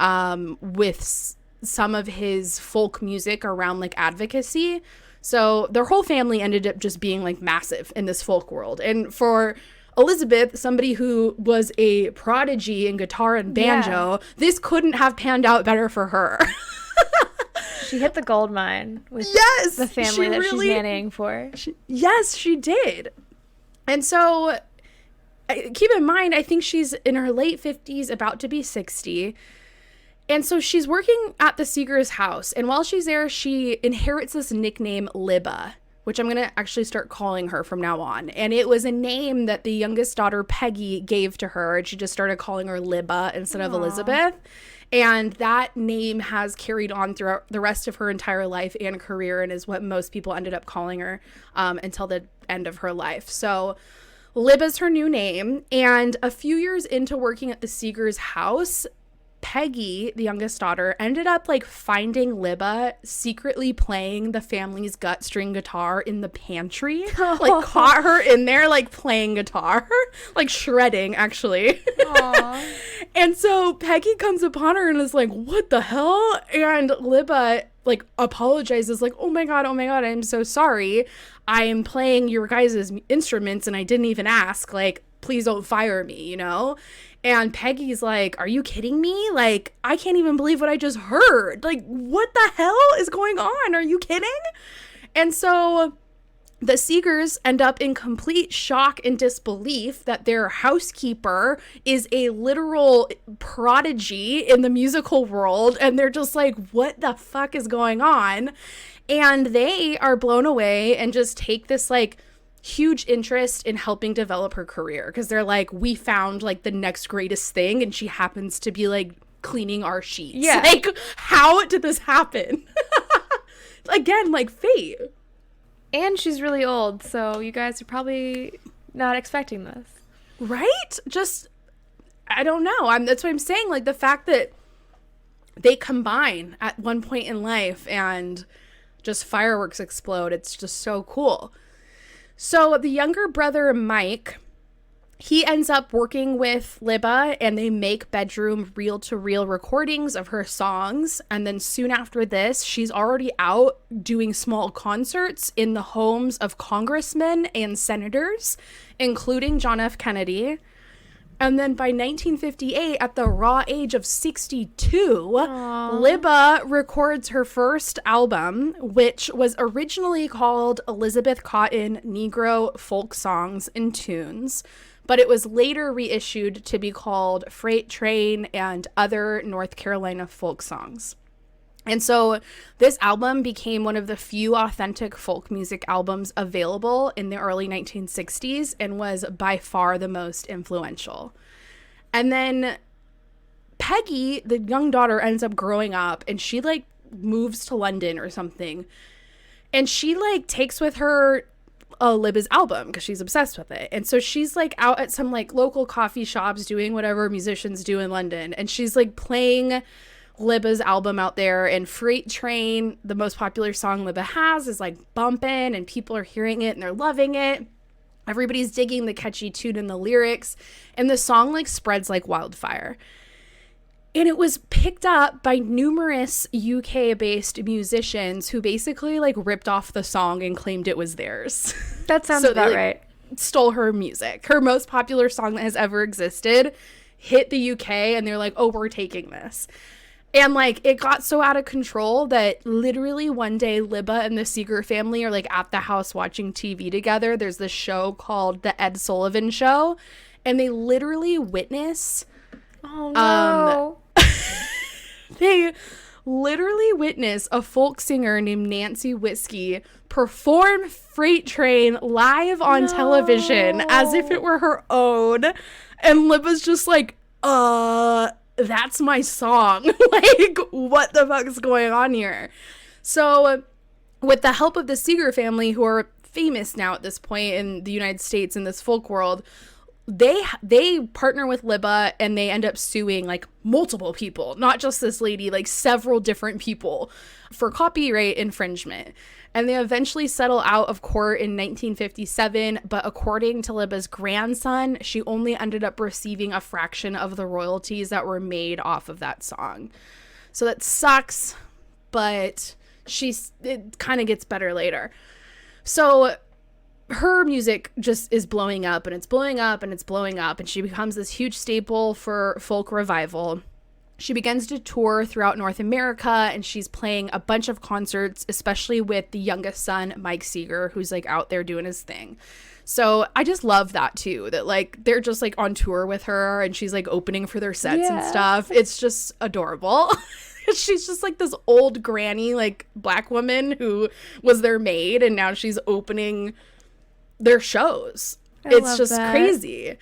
Speaker 1: with some of his folk music around like advocacy. So their whole family ended up just being like massive in this folk world. And for Elizabeth, somebody who was a prodigy in guitar and banjo, this couldn't have panned out better for her.
Speaker 2: She hit the gold mine with the family that she's nannying for.
Speaker 1: Yes, she did. And so keep in mind, I think she's in her late 50s, about to be 60. And so she's working at the Seegers' house. And while she's there, she inherits this nickname, Libba, which I'm going to actually start calling her from now on. And it was a name that the youngest daughter, Peggy, gave to her. And she just started calling her Libba instead of Elizabeth. And that name has carried on throughout the rest of her entire life and career, and is what most people ended up calling her until the end of her life. So Libba's her new name. And a few years into working at the Seegers' house, Peggy, the youngest daughter, ended up like finding Libba secretly playing the family's gut string guitar in the pantry. Like caught her in there like playing guitar, like shredding actually. And so Peggy comes upon her and is like, what the hell? And Libba like apologizes like, oh my God, I'm so sorry. I am playing your guys' instruments and I didn't even ask. Like, please don't fire me, you know? And Peggy's like, are you kidding me? Like, I can't even believe what I just heard. Like, what the hell is going on? Are you kidding? And so the Seegers end up in complete shock and disbelief that their housekeeper is a literal prodigy in the musical world. And they're just like, what the fuck is going on? And they are blown away and just take this like huge interest in helping develop her career, because they're like, we found like the next greatest thing and she happens to be like cleaning our sheets. Yeah. Like, how did this happen? Again, like fate.
Speaker 2: And she's really old, so you guys are probably not expecting this.
Speaker 1: Right? Just, I don't know. That's what I'm saying. Like, the fact that they combine at one point in life and just fireworks explode, it's just so cool. So the younger brother, Mike, he ends up working with Libba, and they make bedroom reel-to-reel recordings of her songs. And then soon after this, she's already out doing small concerts in the homes of congressmen and senators, including John F. Kennedy. And then by 1958, at the raw age of 62, Libba records her first album, which was originally called Elizabeth Cotten Negro Folk Songs and Tunes, but it was later reissued to be called Freight Train and Other North Carolina Folk Songs. And so this album became one of the few authentic folk music albums available in the early 1960s and was by far the most influential. And then Peggy, the young daughter, ends up growing up, and she like moves to London or something. And she like takes with her Libba's album because she's obsessed with it. And so she's like out at some like local coffee shops doing whatever musicians do in London. And she's like playing Libba's album out there, and Freight Train, the most popular song Libba has, is like bumping, and people are hearing it and they're loving it. Everybody's digging the catchy tune and the lyrics, and the song like spreads like wildfire. And it was picked up by numerous UK-based musicians who basically like ripped off the song and claimed it was theirs.
Speaker 2: That sounds about right.
Speaker 1: Stole her music. Her most popular song that has ever existed hit the UK, and they're like, oh, we're taking this. And, like, it got so out of control that literally one day Libba and the Seeger family are, like, at the house watching TV together. There's this show called The Ed Sullivan Show, and they literally witness...
Speaker 2: Oh, no.
Speaker 1: They literally witness a folk singer named Nancy Whiskey perform Freight Train live on television as if it were her own. And Libba's just like, that's my song. Like, what the fuck is going on here? So with the help of the Seeger family, who are famous now at this point in the United States in this folk world, they partner with Libba, and they end up suing like multiple people, not just this lady, like several different people, for copyright infringement. And they eventually settle out of court in 1957, but according to Libba's grandson, she only ended up receiving a fraction of the royalties that were made off of that song. So that sucks, but it kind of gets better later. So her music just is blowing up, and it's blowing up, and it's blowing up, and she becomes this huge staple for folk revival. She begins to tour throughout North America, and she's playing a bunch of concerts, especially with the youngest son, Mike Seeger, who's like out there doing his thing. So I just love that too, that like they're just like on tour with her and she's like opening for their sets and stuff. It's just adorable. She's just like this old granny, like black woman who was their maid, and now she's opening their shows. It's just crazy.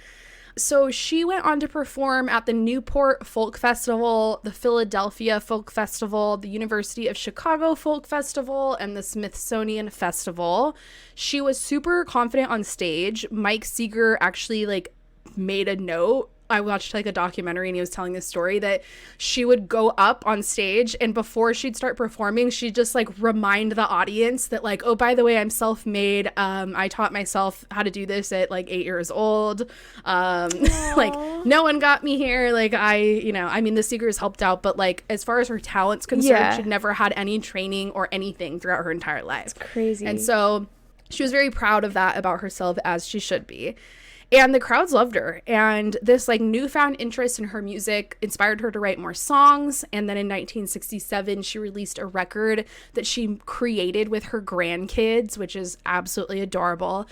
Speaker 1: So she went on to perform at the Newport Folk Festival, the Philadelphia Folk Festival, the University of Chicago Folk Festival, and the Smithsonian Festival. She was super confident on stage. Mike Seeger actually like made a note. I watched like a documentary and he was telling this story that she would go up on stage, and before she'd start performing, she'd just like remind the audience that like, oh, by the way, I'm self-made. I taught myself how to do this at like 8 years old. Like no one got me here. Like I mean, the Seegers helped out, but like as far as her talent's concerned, she'd never had any training or anything throughout her entire life.
Speaker 2: It's crazy.
Speaker 1: And so she was very proud of that about herself, as she should be. And the crowds loved her, and this like newfound interest in her music inspired her to write more songs. And then in 1967, she released a record that she created with her grandkids, which is absolutely adorable.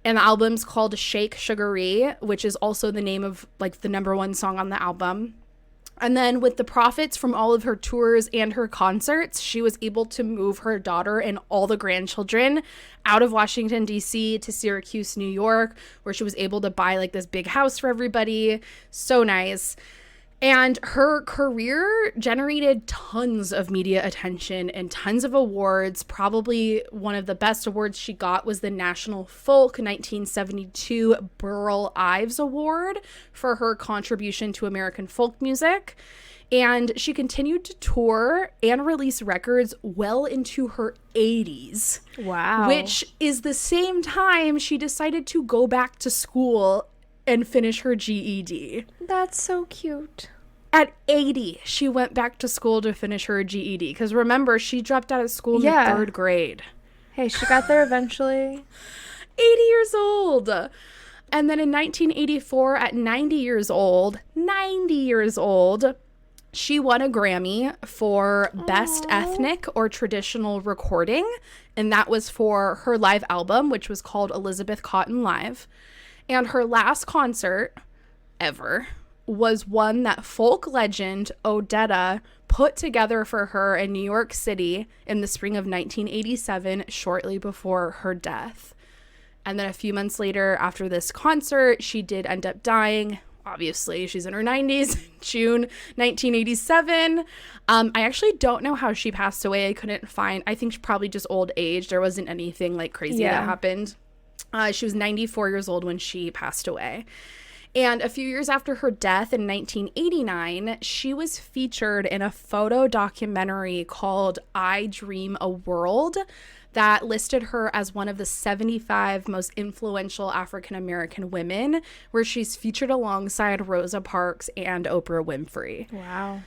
Speaker 1: And the album's called Shake Sugaree, which is also the name of like the #1 song on the album. And then with the profits from all of her tours and her concerts, she was able to move her daughter and all the grandchildren out of Washington, D.C. to Syracuse, New York, where she was able to buy like this big house for everybody. So nice. And her career generated tons of media attention and tons of awards. Probably one of the best awards she got was the National Folk 1972 Burl Ives Award for her contribution to American folk music. And she continued to tour and release records well into her 80s.
Speaker 2: Wow.
Speaker 1: Which is the same time she decided to go back to school and finish her GED.
Speaker 2: That's so cute.
Speaker 1: At 80, she went back to school to finish her GED. Because remember, she dropped out of school in the 3rd grade.
Speaker 2: Hey, she got there eventually.
Speaker 1: 80 years old. And then in 1984, at 90 years old, she won a Grammy for Best Ethnic or Traditional Recording. And that was for her live album, which was called Elizabeth Cotten Live. And her last concert ever was one that folk legend Odetta put together for her in New York City in the spring of 1987, shortly before her death. And then a few months later, after this concert, she did end up dying. Obviously, she's in her 90s, June 1987. I actually don't know how she passed away. I couldn't find, I think probably just old age. There wasn't anything like crazy that happened. She was 94 years old when she passed away. And a few years after her death in 1989, she was featured in a photo documentary called I Dream a World that listed her as one of the 75 most influential African-American women, where she's featured alongside Rosa Parks and Oprah Winfrey.
Speaker 2: Wow.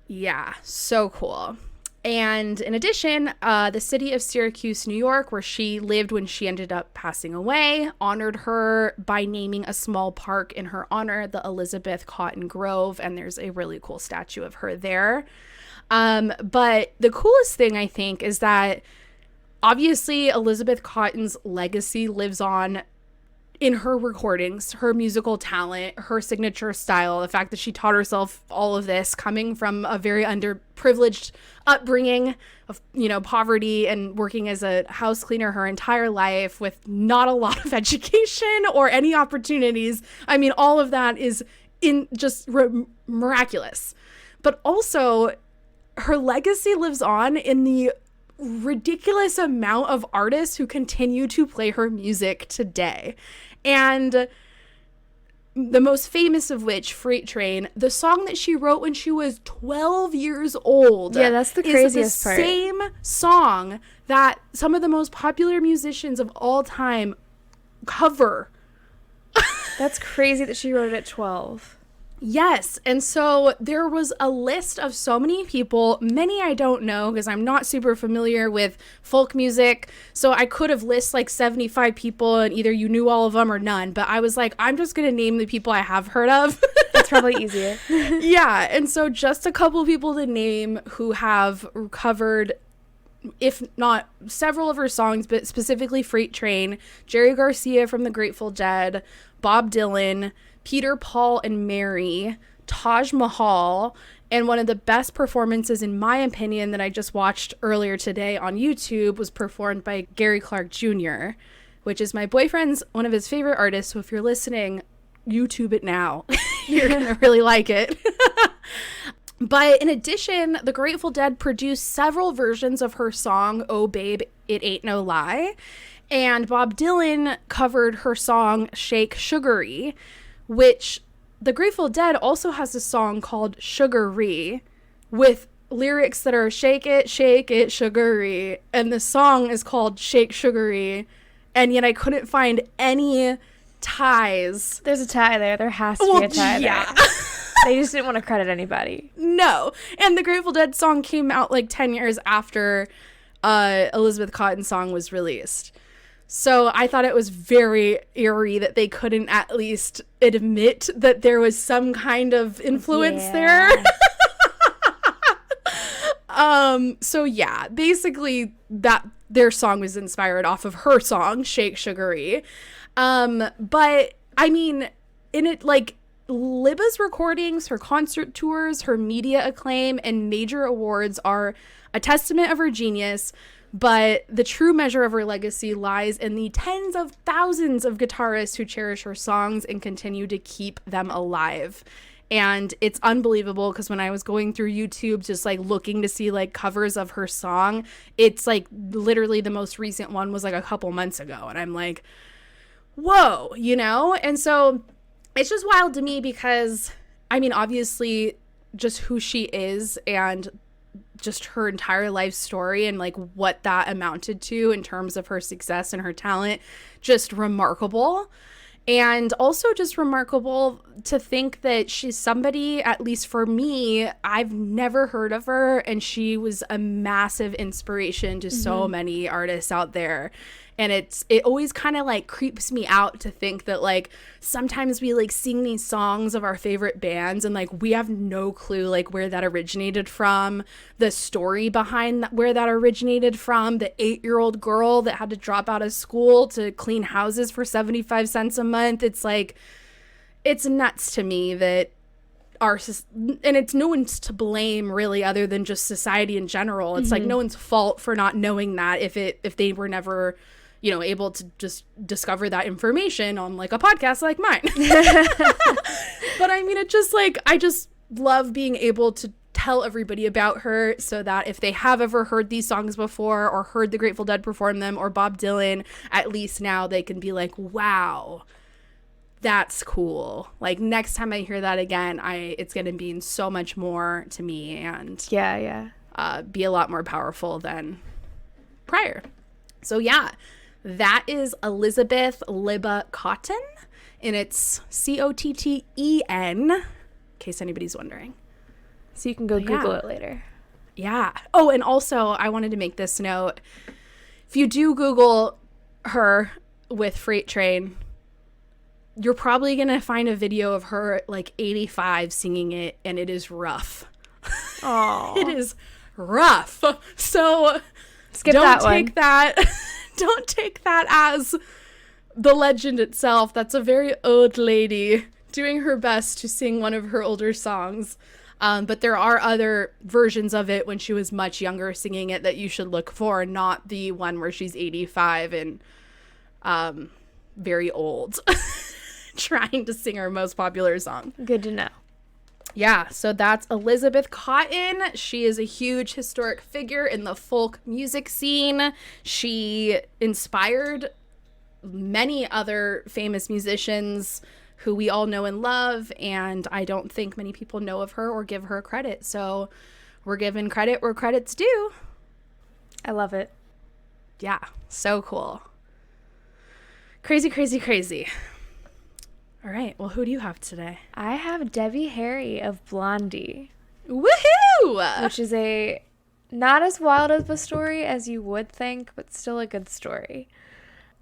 Speaker 1: Yeah, so cool. And in addition, the city of Syracuse, New York, where she lived when she ended up passing away, honored her by naming a small park in her honor, the Elizabeth Cotten Grove, and there's a really cool statue of her there. But the coolest thing, I think, is that obviously Elizabeth Cotten's legacy lives on in her recordings, her musical talent, her signature style, the fact that she taught herself all of this coming from a very underprivileged upbringing of, poverty and working as a house cleaner her entire life with not a lot of education or any opportunities. I mean, all of that is miraculous. But also, her legacy lives on in the ridiculous amount of artists who continue to play her music today. And the most famous of which, Freight Train, the song that she wrote when she was 12 years old.
Speaker 2: Yeah, that's the craziest
Speaker 1: is the
Speaker 2: part.
Speaker 1: Same song that some of the most popular musicians of all time cover.
Speaker 2: That's crazy that she wrote it at 12.
Speaker 1: Yes. And so there was a list of so many people, many I don't know because I'm not super familiar with folk music. So I could have listed like 75 people and either you knew all of them or none. But I was like, I'm just going to name the people I have heard of.
Speaker 2: That's Probably easier.
Speaker 1: Yeah, and so just a couple people to name who have covered, if not several of her songs, but specifically Freight Train: Jerry Garcia from the Grateful Dead, Bob Dylan, Peter, Paul, and Mary, Taj Mahal, and one of the best performances, in my opinion, that I just watched earlier today on YouTube was performed by Gary Clark Jr., which is my boyfriend's, one of his favorite artists. So if you're listening, YouTube it now. You're going to really like it. But in addition, the Grateful Dead produced several versions of her song, Oh Babe, It Ain't No Lie. And Bob Dylan covered her song, Shake Sugary, which the Grateful Dead also has a song called Sugary with lyrics that are shake it, sugary. And the song is called Shake Sugary. And yet I couldn't find any ties.
Speaker 2: There's a tie there. There has to be a tie there. They just didn't want to credit anybody.
Speaker 1: No. And the Grateful Dead song came out like 10 years after Elizabeth Cotten's song was released. So I thought it was very eerie that they couldn't at least admit that there was some kind of influence there. So yeah, basically that their song was inspired off of her song, Shake Sugary. But I mean, in it, like, Libba's recordings, her concert tours, her media acclaim, and major awards are a testament of her genius, but the true measure of her legacy lies in the tens of thousands of guitarists who cherish her songs and continue to keep them alive. And it's unbelievable because when I was going through YouTube, just like looking to see like covers of her song, it's like literally the most recent one was like a couple months ago. And I'm like, whoa, you know? And so it's just wild to me because, I mean, obviously just who she is and just her entire life story and like what that amounted to in terms of her success and her talent, just remarkable. And also just remarkable to think that she's somebody, at least for me, I've never heard of her, and she was a massive inspiration to so many artists out there. And it always kind of like creeps me out to think that like sometimes we like sing these songs of our favorite bands and like we have no clue like where that originated from, the story behind where that originated from, the 8-year-old girl that had to drop out of school to clean houses for 75 cents a month. It's like, it's nuts to me that and it's no one's to blame really other than just society in general. It's like no one's fault for not knowing that if they were never, you know, able to just discover that information on like a podcast like mine. But I mean, it just like, I just love being able to tell everybody about her so that if they have ever heard these songs before or heard the Grateful Dead perform them or Bob Dylan, at least now they can be like, wow, that's cool. Like next time I hear that again, it's going to mean so much more to me and be a lot more powerful than prior. So yeah, that is Elizabeth Libba Cotten, and it's Cotten, in case anybody's wondering.
Speaker 2: So you can go Google it later.
Speaker 1: Yeah. Oh, and also I wanted to make this note. If you do Google her with Freight Train, you're probably going to find a video of her like 85 singing it, and it is rough.
Speaker 2: Oh.
Speaker 1: It is rough. So
Speaker 2: skip that one.
Speaker 1: Don't take that as the legend itself. That's a very old lady doing her best to sing one of her older songs. But there are other versions of it when she was much younger singing it that you should look for, not the one where she's 85 and very old trying to sing her most popular song.
Speaker 2: Good to know.
Speaker 1: Yeah, so that's Elizabeth Cotten. She is a huge historic figure in the folk music scene. She inspired many other famous musicians who we all know and love, and I don't think many people know of her or give her credit. So we're giving credit where credit's due.
Speaker 2: I love it.
Speaker 1: Yeah, so cool. Crazy, crazy, crazy. All right, well, who do you have today?
Speaker 2: I have Debbie Harry of Blondie.
Speaker 1: Woohoo!
Speaker 2: Which is a not as wild of a story as you would think, but still a good story.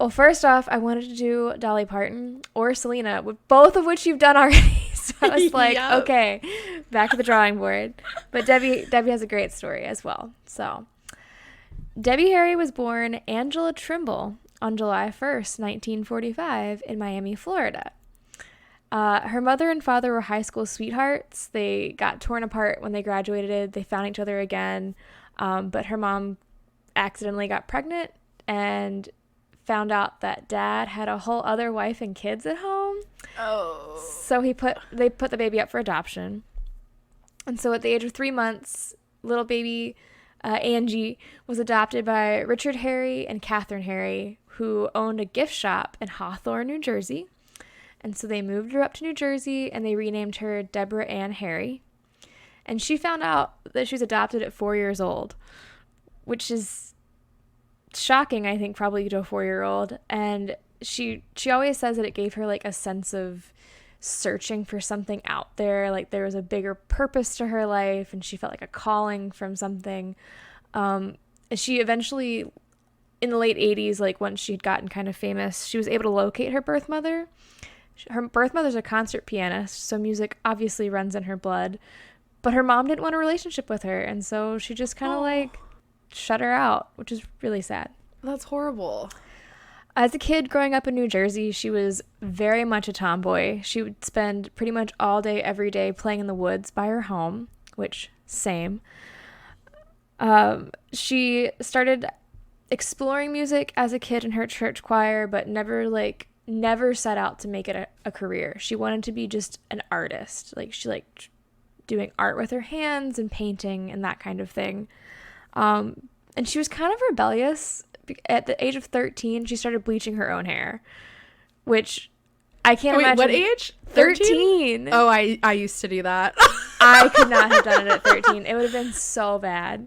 Speaker 2: Well, first off, I wanted to do Dolly Parton or Selena, both of which you've done already. So I was like,
Speaker 1: Yep.
Speaker 2: okay, back to the drawing board. But Debbie has a great story as well. So Debbie Harry was born Angela Trimble on July 1st, 1945 in Miami, Florida. Her mother and father were high school sweethearts. They got torn apart when they graduated. They found each other again, but her mom accidentally got pregnant and found out that dad had a whole other wife and kids at home.
Speaker 1: Oh.
Speaker 2: So they put the baby up for adoption. And so at the age of 3 months, little baby Angie was adopted by Richard Harry and Catherine Harry, who owned a gift shop in Hawthorne, New Jersey. And so they moved her up to New Jersey, and they renamed her Deborah Ann Harry. And she found out that she was adopted at 4 years old, which is shocking, I think, probably to a 4-year-old. And she always says that it gave her like a sense of searching for something out there, like there was a bigger purpose to her life, and she felt like a calling from something. And she eventually, in the late 80s, like once she'd gotten kind of famous, she was able to locate her birth mother. Her birth mother's a concert pianist, so music obviously runs in her blood. But her mom didn't want a relationship with her, and so she just kind of like shut her out, which is really sad.
Speaker 1: That's horrible.
Speaker 2: As a kid growing up in New Jersey, she was very much a tomboy. She would spend pretty much all day, every day playing in the woods by her home, which, same. She started exploring music as a kid in her church choir, but never set out to make it a career. She wanted to be just an artist. Like, she liked doing art with her hands and painting and that kind of thing. And she was kind of rebellious. At the age of 13, she started bleaching her own hair, which I can't imagine.
Speaker 1: What age?
Speaker 2: 13.
Speaker 1: Oh, I used to do that.
Speaker 2: I could not have done it at 13. It would have been so bad.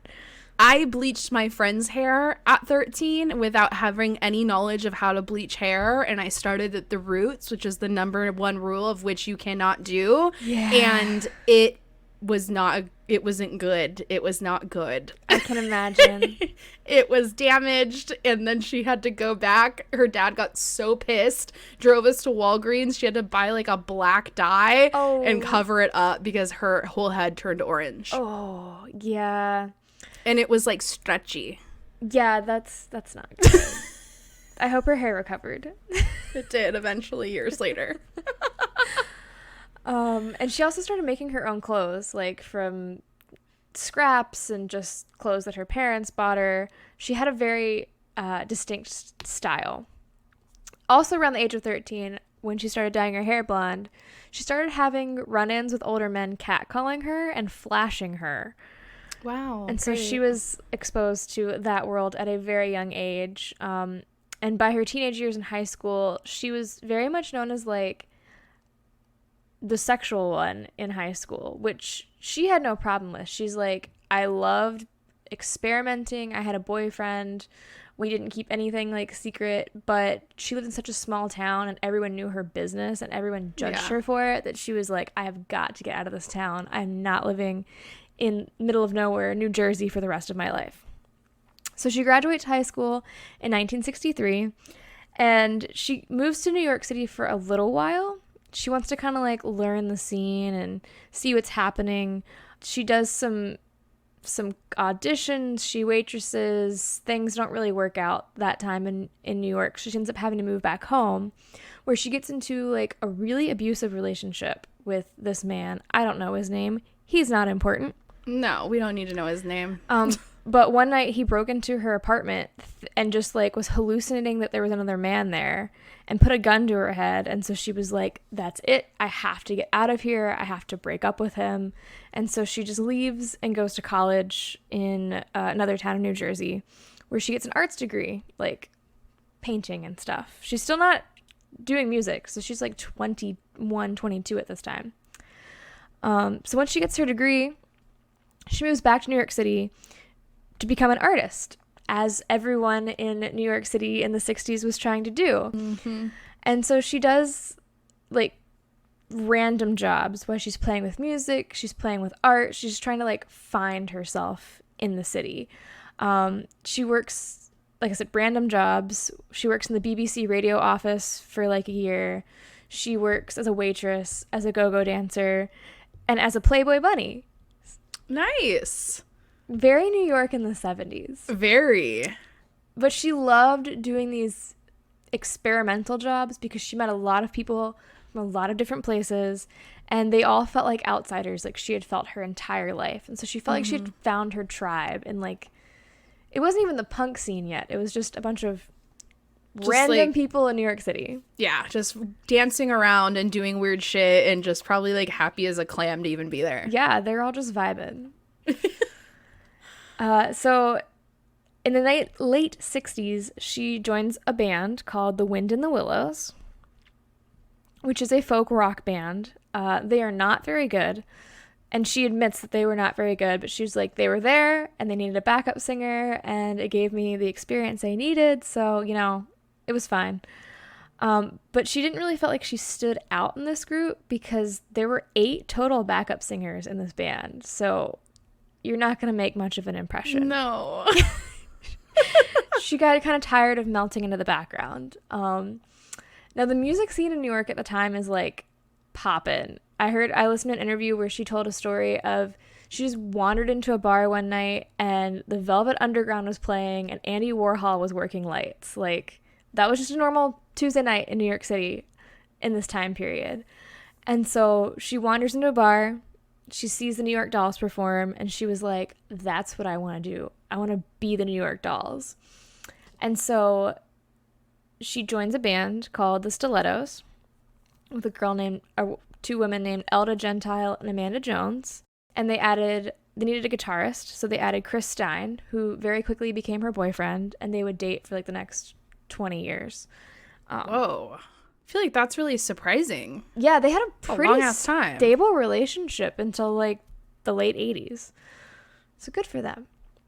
Speaker 1: I bleached my friend's hair at 13 without having any knowledge of how to bleach hair, and I started at the roots, which is the number one rule of which you cannot do.
Speaker 2: Yeah.
Speaker 1: And it wasn't good. It was not good.
Speaker 2: I can imagine.
Speaker 1: It was damaged, and then she had to go back. Her dad got so pissed, drove us to Walgreens. She had to buy like a black dye and cover it up because her whole head turned orange.
Speaker 2: Oh, yeah.
Speaker 1: And it was like stretchy.
Speaker 2: Yeah, that's not good. I hope her hair recovered.
Speaker 1: It did eventually, years later.
Speaker 2: And she also started making her own clothes, like from scraps and just clothes that her parents bought her. She had a very distinct style. Also around the age of 13, when she started dyeing her hair blonde, she started having run-ins with older men catcalling her and flashing her.
Speaker 1: Wow.
Speaker 2: And so she was exposed to that world at a very young age. And by her teenage years in high school, she was very much known as like the sexual one in high school, which she had no problem with. She's like, I loved experimenting. I had a boyfriend. We didn't keep anything like secret, but she lived in such a small town and everyone knew her business and everyone judged her for it, that she was like, I have got to get out of this town. I'm not living in middle of nowhere, New Jersey, for the rest of my life. So she graduates high school in 1963, and she moves to New York City for a little while. She wants to kind of like learn the scene and see what's happening. She does some auditions, she waitresses. Things don't really work out that time in New York. She ends up having to move back home, where she gets into like a really abusive relationship with this man. I don't know his name. He's not important.
Speaker 1: No, we don't need to know his name.
Speaker 2: But one night he broke into her apartment and just like was hallucinating that there was another man there and put a gun to her head. And so she was like, that's it. I have to get out of here. I have to break up with him. And so she just leaves and goes to college in another town in New Jersey, where she gets an arts degree, like painting and stuff. She's still not doing music. So she's like 21, 22 at this time. So once she gets her degree, she moves back to New York City to become an artist, as everyone in New York City in the 60s was trying to do. Mm-hmm. And so she does like random jobs while she's playing with music, she's playing with art, she's just trying to like find herself in the city. She works, like I said, random jobs. She works in the BBC radio office for like a year. She works as a waitress, as a go-go dancer, and as a Playboy bunny.
Speaker 1: Nice.
Speaker 2: Very New York in the 70s.
Speaker 1: Very.
Speaker 2: But she loved doing these experimental jobs because she met a lot of people from a lot of different places, and they all felt like outsiders, like she had felt her entire life. And so she felt like she had found her tribe, and like it wasn't even the punk scene yet. It was just a bunch of random people in New York City. Yeah,
Speaker 1: just dancing around and doing weird shit and just probably like happy as a clam to even be there.
Speaker 2: Yeah, they're all just vibing. So in the late 60s, she joins a band called The Wind in the Willows, which is a folk rock band. They are not very good. And she admits that they were not very good, but she's like, they were there and they needed a backup singer and it gave me the experience I needed. So, you know, it was fine. But she didn't really feel like she stood out in this group because there were 8 total backup singers in this band. So you're not going to make much of an impression.
Speaker 1: No.
Speaker 2: She got kind of tired of melting into the background. Now, the music scene in New York at the time is like poppin'. I listened to an interview where she told a story of she just wandered into a bar one night and the Velvet Underground was playing and Andy Warhol was working lights. Like, that was just a normal Tuesday night in New York City in this time period. And so she wanders into a bar, she sees the New York Dolls perform, and she was like, that's what I want to do. I want to be the New York Dolls. And so she joins a band called the Stilettos with two women named Elda Gentile and Amanda Jones. And they needed a guitarist, so they added Chris Stein, who very quickly became her boyfriend, and they would date for like the next 20 years.
Speaker 1: Whoa. I feel like that's really surprising.
Speaker 2: Yeah, they had a pretty
Speaker 1: time.
Speaker 2: Stable relationship until like the late 80s. So good for them.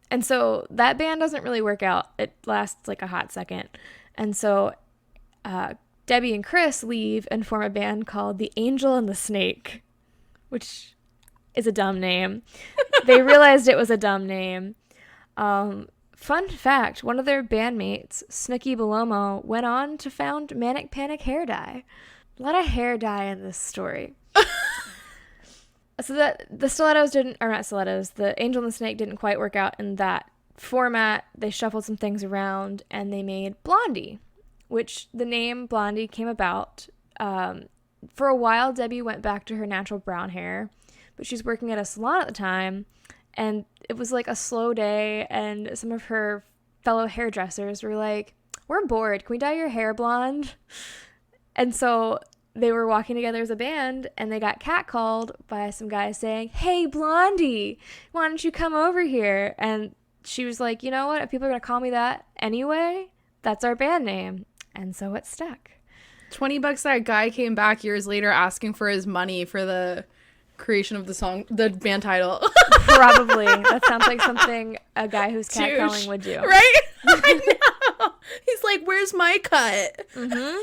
Speaker 2: And so that band doesn't really work out. It lasts like a hot second. And so Debbie and Chris leave and form a band called The Angel and the Snake, which is a dumb name. They realized it was a dumb name. Fun fact, one of their bandmates, Snooki Belomo, went on to found Manic Panic Hair Dye. A lot of hair dye in this story. So that the the Angel and the Snake didn't quite work out in that format. They shuffled some things around and they made Blondie, which the name Blondie came about. For a while, Debbie went back to her natural brown hair, but she's working at a salon at the time, and it was like a slow day, and some of her fellow hairdressers were like, we're bored. Can we dye your hair blonde? And so they were walking together as a band, and they got catcalled by some guys saying, hey, Blondie, why don't you come over here? And she was like, you know what? If people are going to call me that anyway, that's our band name. And so it stuck.
Speaker 1: $20 that guy came back years later asking for his money for the creation of the song, the band title.
Speaker 2: Probably. That sounds like something a guy who's catcalling would do.
Speaker 1: Right? I know. He's like, where's my cut?
Speaker 2: Mm-hmm.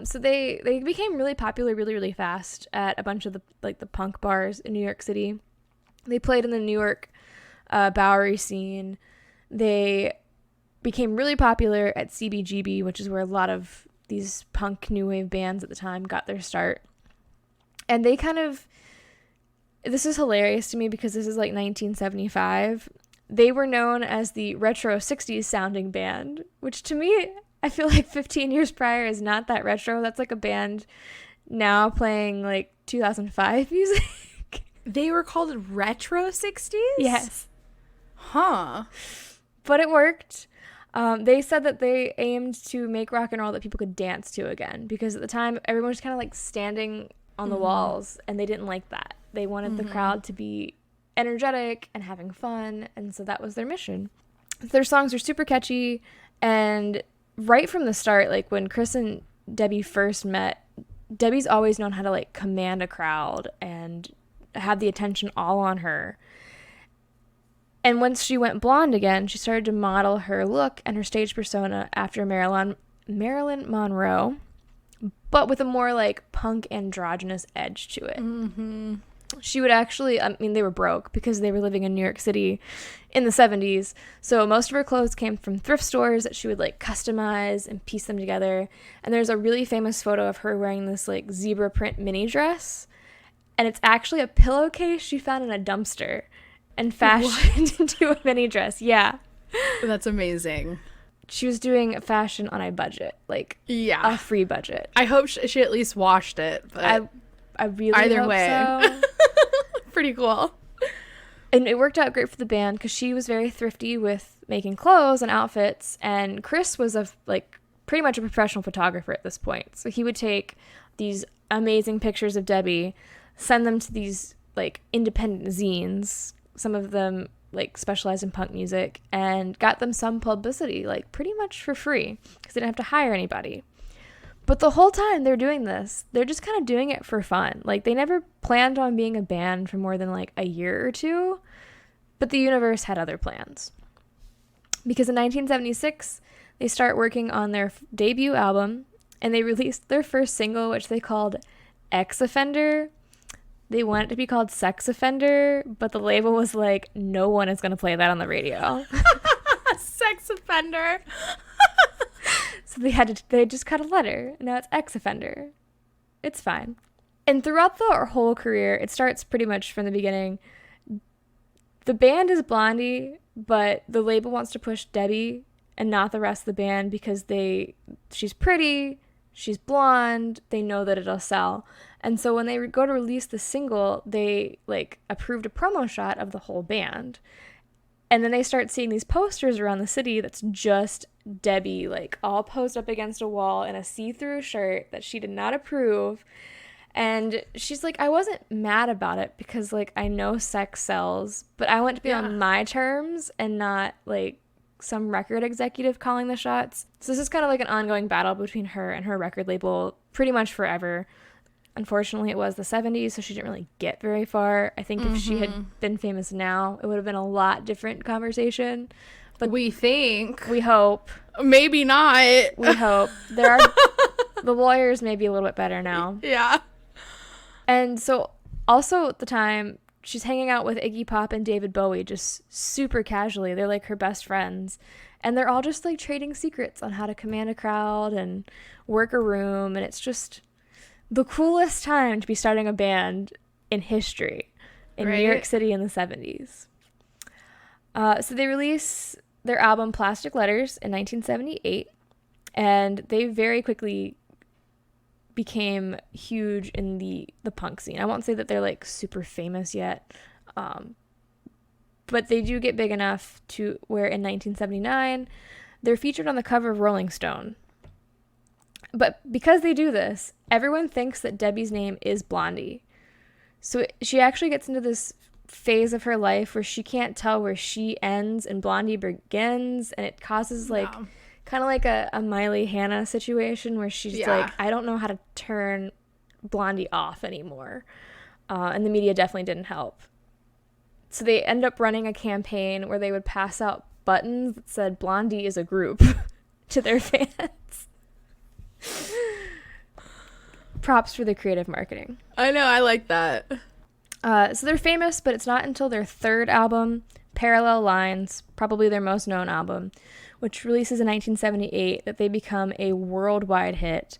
Speaker 2: So they became really popular really, really fast at a bunch of the punk bars in New York City. They played in the New York Bowery scene. They became really popular at CBGB, which is where a lot of these punk new wave bands at the time got their start. And they this is hilarious to me because this is like 1975. They were known as the retro 60s sounding band, which to me, I feel like 15 years prior is not that retro. That's like a band now playing like 2005 music.
Speaker 1: They were called retro 60s?
Speaker 2: Yes.
Speaker 1: Huh.
Speaker 2: But it worked. They said that they aimed to make rock and roll that people could dance to again, because at the time everyone was kind of like standing on the walls, and they didn't like that. They wanted the crowd to be energetic and having fun, and so that was their mission. Their songs are super catchy, and right from the start, like when Chris and Debbie first met, Debbie's always known how to like command a crowd and have the attention all on her. And once she went blonde again, she started to model her look and her stage persona after Marilyn Monroe, but with a more like punk androgynous edge to it.
Speaker 1: Mm-hmm.
Speaker 2: she would actually, I mean, they were broke because they were living in New York City in the 70s. So most of her clothes came from thrift stores that she would like customize and piece them together. And there's a really famous photo of her wearing this like zebra print mini dress. And it's actually a pillowcase she found in a dumpster and fashioned into a mini dress. Yeah.
Speaker 1: That's amazing.
Speaker 2: She was doing fashion on a budget, like a free budget.
Speaker 1: I hope she at least washed it. But
Speaker 2: I really
Speaker 1: either
Speaker 2: hope
Speaker 1: way.
Speaker 2: So.
Speaker 1: Pretty cool.
Speaker 2: And it worked out great for the band because she was very thrifty with making clothes and outfits. And Chris was pretty much a professional photographer at this point. So he would take these amazing pictures of Debbie, send them to these like independent zines, some of them like specialized in punk music, and got them some publicity, like pretty much for free because they didn't have to hire anybody. But the whole time they're doing this, they're just kind of doing it for fun. Like, they never planned on being a band for more than like a year or two, but the universe had other plans. Because in 1976, they start working on their debut album, and they released their first single, which they called Ex Offender. They wanted it to be called Sex Offender, but the label was like, no one is going to play that on the radio.
Speaker 1: Sex Offender.
Speaker 2: So they just cut a letter, and now it's Ex Offender. It's fine. And throughout their whole career, it starts pretty much from the beginning. The band is Blondie, but the label wants to push Debbie and not the rest of the band because she's pretty, she's blonde, they know that it'll sell. And so when they go to release the single, they like approved a promo shot of the whole band. And then they start seeing these posters around the city that's just Debbie, like all posed up against a wall in a see-through shirt that she did not approve. And she's like, I wasn't mad about it because like I know sex sells, but I want to be on my terms and not like some record executive calling the shots. So this is kind of like an ongoing battle between her and her record label pretty much forever. Unfortunately, it was the 70s, so she didn't really get very far. I think if she had been famous now, it would have been a lot different conversation. But
Speaker 1: we think.
Speaker 2: We hope.
Speaker 1: Maybe not.
Speaker 2: We hope. The lawyers may be a little bit better now.
Speaker 1: Yeah.
Speaker 2: And so also at the time, she's hanging out with Iggy Pop and David Bowie just super casually. They're like her best friends. And they're all just like trading secrets on how to command a crowd and work a room. And it's just the coolest time to be starting a band in history in New York City in the 70s. So they release their album Plastic Letters in 1978, and they very quickly became huge in the punk scene. I won't say that they're like super famous yet, but they do get big enough to where in 1979 they're featured on the cover of Rolling Stone. But because they do this, everyone thinks that Debbie's name is Blondie. So she actually gets into this phase of her life where she can't tell where she ends and Blondie begins, and it causes like kind of like a Miley Hannah situation where she's like, I don't know how to turn Blondie off anymore. And the media definitely didn't help. So they end up running a campaign where they would pass out buttons that said Blondie is a group to their fans. Props for the creative marketing.
Speaker 1: I know, I like that.
Speaker 2: So they're famous, but it's not until their third album, Parallel Lines, probably their most known album, which releases in 1978, that they become a worldwide hit.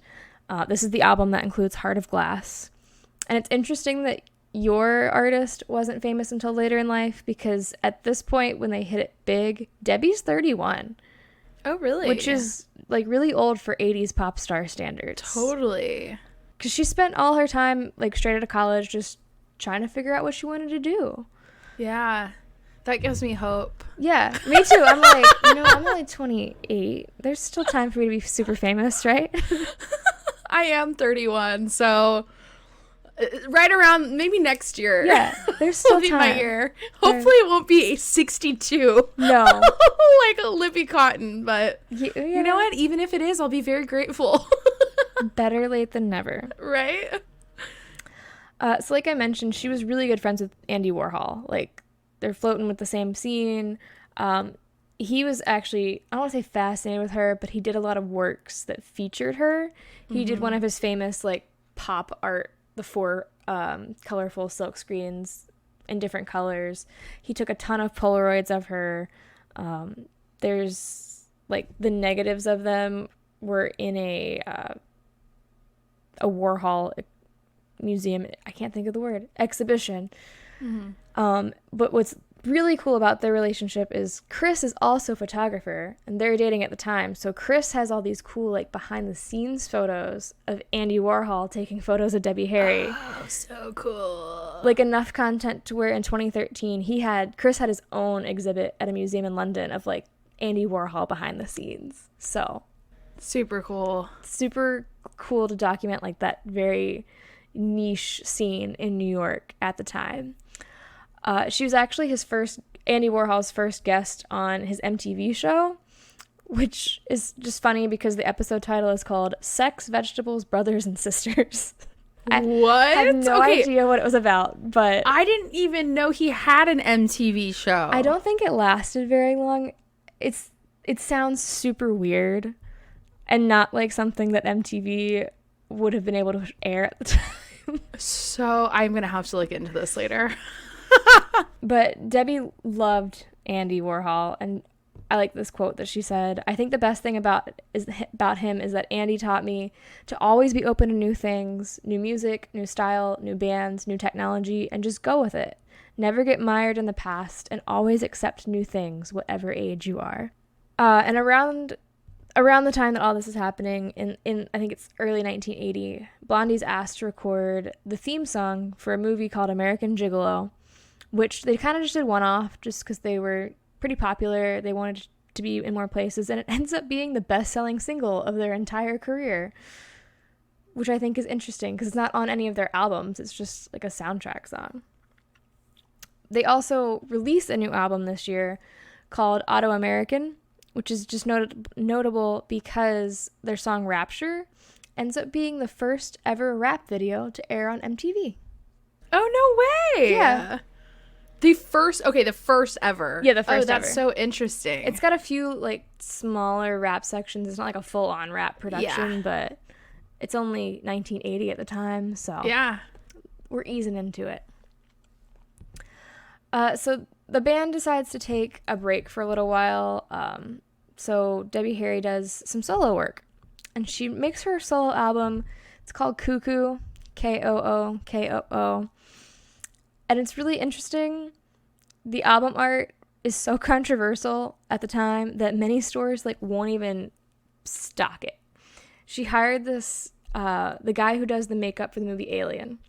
Speaker 2: This is the album that includes Heart of Glass. And it's interesting that your artist wasn't famous until later in life, because at this point when they hit it big, Debbie's 31.
Speaker 1: Oh, really?
Speaker 2: Which is like really old for 80s pop star standards.
Speaker 1: Totally.
Speaker 2: Because she spent all her time like straight out of college just trying to figure out what she wanted to do.
Speaker 1: Yeah. That gives me hope.
Speaker 2: Yeah, me too. I'm like, I'm only 28. There's still time for me to be super famous, right?
Speaker 1: I am 31, so right around maybe next year.
Speaker 2: Yeah, there's still
Speaker 1: will
Speaker 2: time.
Speaker 1: Be my year. Hopefully it won't be 62.
Speaker 2: No.
Speaker 1: Like a Libby Cotten, but you know what? Even if it is, I'll be very grateful.
Speaker 2: Better late than never.
Speaker 1: Right?
Speaker 2: So like I mentioned, she was really good friends with Andy Warhol. Like, they're floating with the same scene. He was actually, I don't want to say fascinated with her, but he did a lot of works that featured her. He did one of his famous like pop art, the 4 colorful silk screens in different colors. He took a ton of Polaroids of her. There's like the negatives of them were in a Warhol museum. I can't think of the word, exhibition. But what's really cool about their relationship is Chris is also a photographer, and they're dating at the time. So Chris has all these cool like behind the scenes photos of Andy Warhol taking photos of Debbie Harry.
Speaker 1: Oh, so cool.
Speaker 2: Like enough content to where in 2013 Chris had his own exhibit at a museum in London of like Andy Warhol behind the scenes. So
Speaker 1: super cool
Speaker 2: to document like that very niche scene in New York at the time. She was actually Andy Warhol's first guest on his MTV show, which is just funny because the episode title is called Sex, Vegetables, Brothers and Sisters.
Speaker 1: What?
Speaker 2: I have no idea what it was about, but
Speaker 1: I didn't even know he had an MTV show.
Speaker 2: I don't think it lasted very long. It sounds super weird and not like something that MTV would have been able to air at the time.
Speaker 1: So I'm going to have to look into this later.
Speaker 2: But Debbie loved Andy Warhol, and I like this quote that she said, "I think the best thing about him is that Andy taught me to always be open to new things, new music, new style, new bands, new technology, and just go with it. Never get mired in the past, and always accept new things, whatever age you are." And around the time that all this is happening, in I think it's early 1980, Blondie's asked to record the theme song for a movie called American Gigolo, which they kind of just did one-off just because they were pretty popular. They wanted to be in more places, and it ends up being the best-selling single of their entire career, which I think is interesting because it's not on any of their albums. It's just like a soundtrack song. They also released a new album this year called Auto American, which is just notable because their song Rapture ends up being the first ever rap video to air on MTV.
Speaker 1: Oh, no way.
Speaker 2: Yeah.
Speaker 1: The first ever.
Speaker 2: Yeah, the first ever.
Speaker 1: That's so interesting.
Speaker 2: It's got a few, like, smaller rap sections. It's not like a full-on rap production, but it's only 1980 at the time, so
Speaker 1: yeah,
Speaker 2: we're easing into it. So the band decides to take a break for a little while. So Debbie Harry does some solo work, and she makes her solo album. It's called KooKoo, KooKoo. And it's really interesting. The album art is so controversial at the time that many stores like won't even stock it. She hired this the guy who does the makeup for the movie Alien.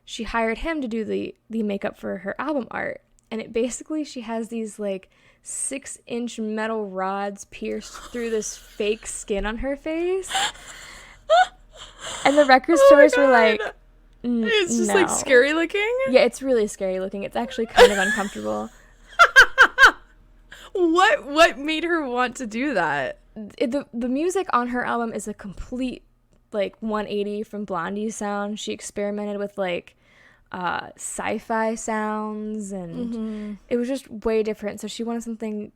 Speaker 2: She hired him to do the makeup for her album art, and it basically, she has these like 6-inch metal rods pierced through this fake skin on her face. And the record stores were like,
Speaker 1: it's just
Speaker 2: no.
Speaker 1: like scary looking.
Speaker 2: Yeah, it's really scary looking. It's actually kind of uncomfortable.
Speaker 1: What made her want to do that?
Speaker 2: The music on her album is a complete like 180 from Blondie's sound. She experimented with like sci-fi sounds, and it was just way different. So she wanted something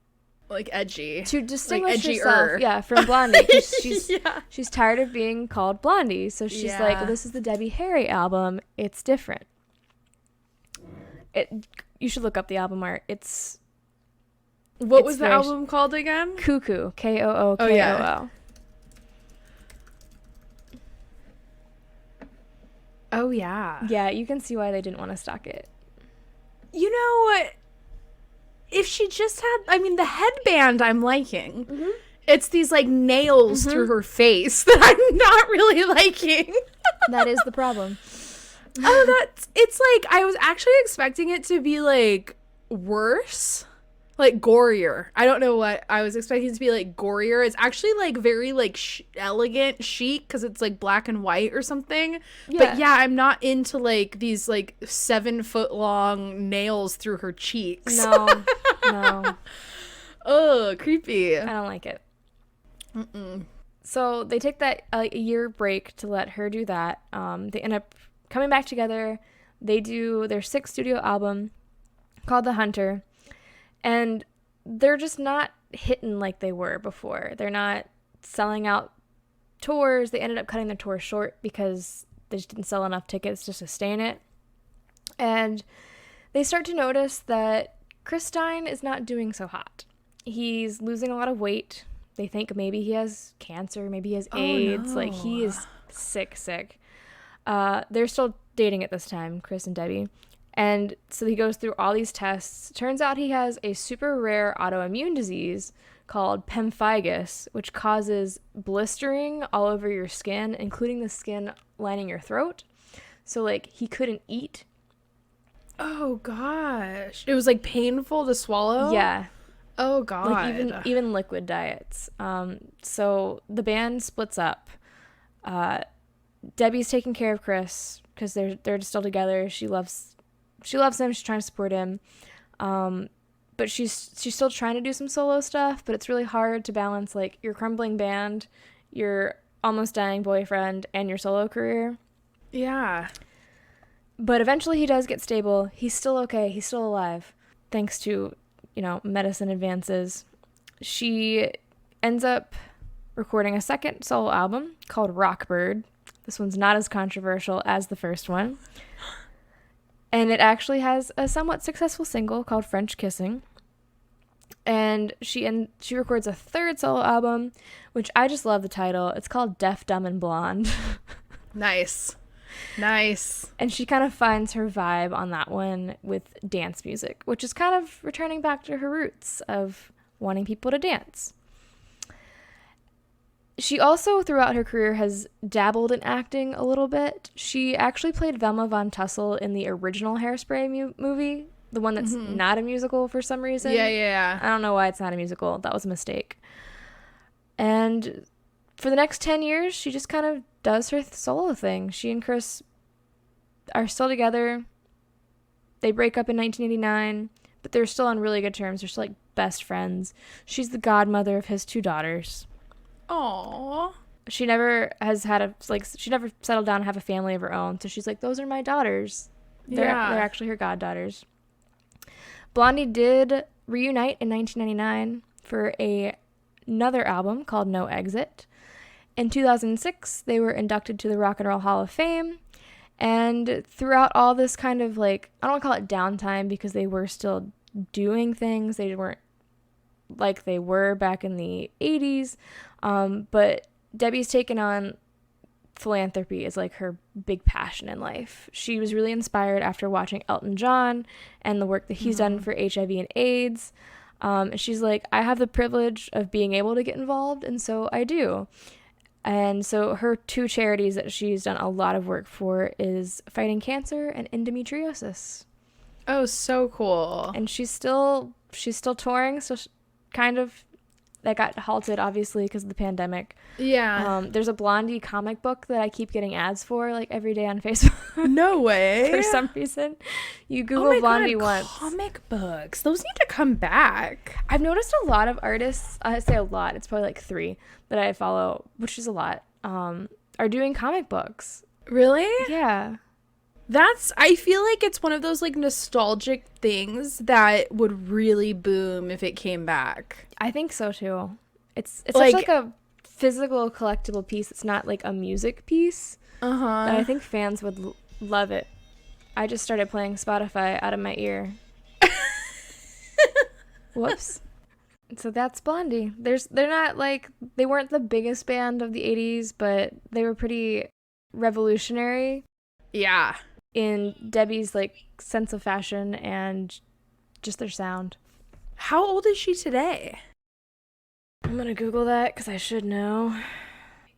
Speaker 1: like edgy
Speaker 2: to distinguish
Speaker 1: like
Speaker 2: herself, from Blondie. 'Cause she's tired of being called Blondie, so she's like, well, this is the Debbie Harry album. It's different. You should look up the album art.
Speaker 1: What was the album called again?
Speaker 2: KooKoo, KooKoo.
Speaker 1: Oh yeah. Oh yeah.
Speaker 2: Yeah, you can see why they didn't want to stock it.
Speaker 1: You know, if she just had, I mean, the headband I'm liking. Mm-hmm. It's these like nails through her face that I'm not really liking.
Speaker 2: That is the problem.
Speaker 1: It's like, I was actually expecting it to be like worse. Like gorier. I don't know what I was expecting it to be, like gorier. It's actually like very like elegant, chic, because it's like black and white or something. Yeah. But yeah, I'm not into like these like 7-foot long nails through her cheeks.
Speaker 2: No.
Speaker 1: Ugh, creepy.
Speaker 2: I don't like it. So they take that a year break to let her do that. They end up coming back together. They do their 6th studio album called The Hunter. And they're just not hitting like they were before. They're not selling out tours. They ended up cutting the tour short because they just didn't sell enough tickets to sustain it. And they start to notice that Chris Stein is not doing so hot. He's losing a lot of weight. They think maybe he has cancer, maybe he has AIDS.
Speaker 1: No.
Speaker 2: Like, he is sick. They're still dating at this time, Chris and Debbie. And so he goes through all these tests. Turns out he has a super rare autoimmune disease called pemphigus, which causes blistering all over your skin, including the skin lining your throat. So, like, he couldn't eat.
Speaker 1: Oh, gosh. It was, like, painful to swallow?
Speaker 2: Yeah.
Speaker 1: Oh, God.
Speaker 2: Like, even liquid diets. So the band splits up. Debbie's taking care of Chris because they're still together. She loves him. She's trying to support him. But she's still trying to do some solo stuff, but it's really hard to balance, like, your crumbling band, your almost dying boyfriend, and your solo career.
Speaker 1: Yeah.
Speaker 2: But eventually he does get stable. He's still okay. He's still alive, thanks to, medicine advances. She ends up recording a second solo album called Rockbird. This one's not as controversial as the first one. And it actually has a somewhat successful single called French Kissing. And she records a third solo album, which I just love the title. It's called Deaf, Dumb, and Blonde.
Speaker 1: Nice.
Speaker 2: And she kind of finds her vibe on that one with dance music, which is kind of returning back to her roots of wanting people to dance. She also, throughout her career, has dabbled in acting a little bit. She actually played Velma Von Tussle in the original Hairspray movie, the one that's not a musical for some reason.
Speaker 1: Yeah.
Speaker 2: I don't know why it's not a musical. That was a mistake. And for the next 10 years, she just kind of does her solo thing. She and Chris are still together. They break up in 1989, but they're still on really good terms. They're still, like, best friends. She's the godmother of his 2 daughters.
Speaker 1: Aww.
Speaker 2: She never has had she never settled down and have a family of her own. So she's like, those are my daughters. They're actually her goddaughters. Blondie did reunite in 1999 for another album called No Exit. In 2006, they were inducted to the Rock and Roll Hall of Fame. And throughout all this kind of, like, I don't want to call it downtime because they were still doing things. They weren't like they were back in the 80s. But Debbie's taken on philanthropy as, like, her big passion in life. She was really inspired after watching Elton John and the work that he's done for HIV and AIDS. And she's like, I have the privilege of being able to get involved, and so I do. And so her 2 charities that she's done a lot of work for is fighting cancer and endometriosis.
Speaker 1: Oh, so cool.
Speaker 2: And she's still touring, so kind of that got halted, obviously, because of the pandemic.
Speaker 1: Yeah.
Speaker 2: There's a Blondie comic book that I keep getting ads for, like, every day on Facebook.
Speaker 1: No way.
Speaker 2: For some reason. You Google Blondie once.
Speaker 1: Comic books. Those need to come back.
Speaker 2: I've noticed a lot of artists, I say a lot, it's probably like 3 that I follow, which is a lot, are doing comic books.
Speaker 1: Really?
Speaker 2: Yeah.
Speaker 1: I feel like it's one of those, like, nostalgic things that would really boom if it came back.
Speaker 2: I think so too. It's
Speaker 1: like,
Speaker 2: such, like, a physical collectible piece. It's not like a music piece.
Speaker 1: Uh-huh.
Speaker 2: And I think fans would love it. I just started playing Spotify out of my ear. Whoops. So that's Blondie. They're not, like, they weren't the biggest band of the 80s, but they were pretty revolutionary.
Speaker 1: Yeah.
Speaker 2: In Debbie's, like, sense of fashion and just their sound.
Speaker 1: How old is she today?
Speaker 2: I'm gonna Google that because I should know.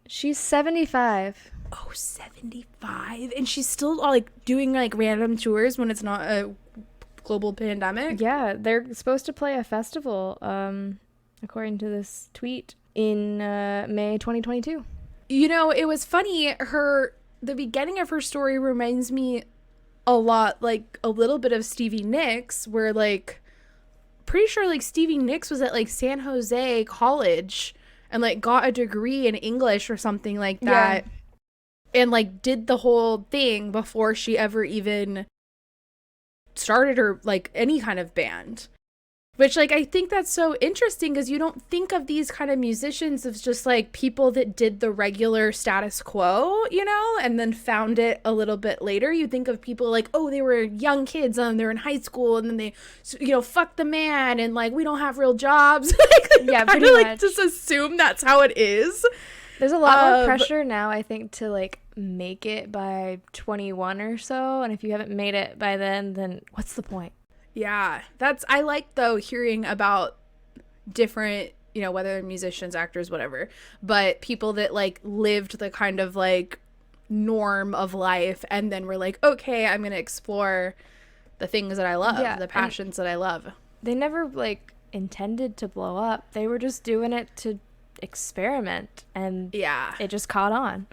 Speaker 2: She's 75.
Speaker 1: Oh, 75. And she's still, like, doing, like, random tours when it's not a global pandemic?
Speaker 2: Yeah, they're supposed to play a festival, according to this tweet, in May 2022.
Speaker 1: You know, it was funny. The beginning of her story reminds me a lot, like, a little bit of Stevie Nicks, where, like, pretty sure, like, Stevie Nicks was at, like, San Jose College and, like, got a degree in English or something like that. Yeah. And, like, did the whole thing before she ever even started her, like, any kind of band. Which, like, I think that's so interesting because you don't think of these kind of musicians as just, like, people that did the regular status quo, you know, and then found it a little bit later. You think of people like, oh, they were young kids and they're in high school and then they, you know, fuck the man and, like, we don't have real jobs.
Speaker 2: Yeah, pretty much.
Speaker 1: Like, just assume that's how it is.
Speaker 2: There's a lot more pressure now, I think, to, like, make it by 21 or so. And if you haven't made it by then what's the point?
Speaker 1: Yeah, I like, though, hearing about different, you know, whether they're musicians, actors, whatever, but people that, like, lived the kind of, like, norm of life and then were like, okay, I'm going to explore the things that I love, the passions that I love.
Speaker 2: They never, like, intended to blow up. They were just doing it to experiment, and it just caught on.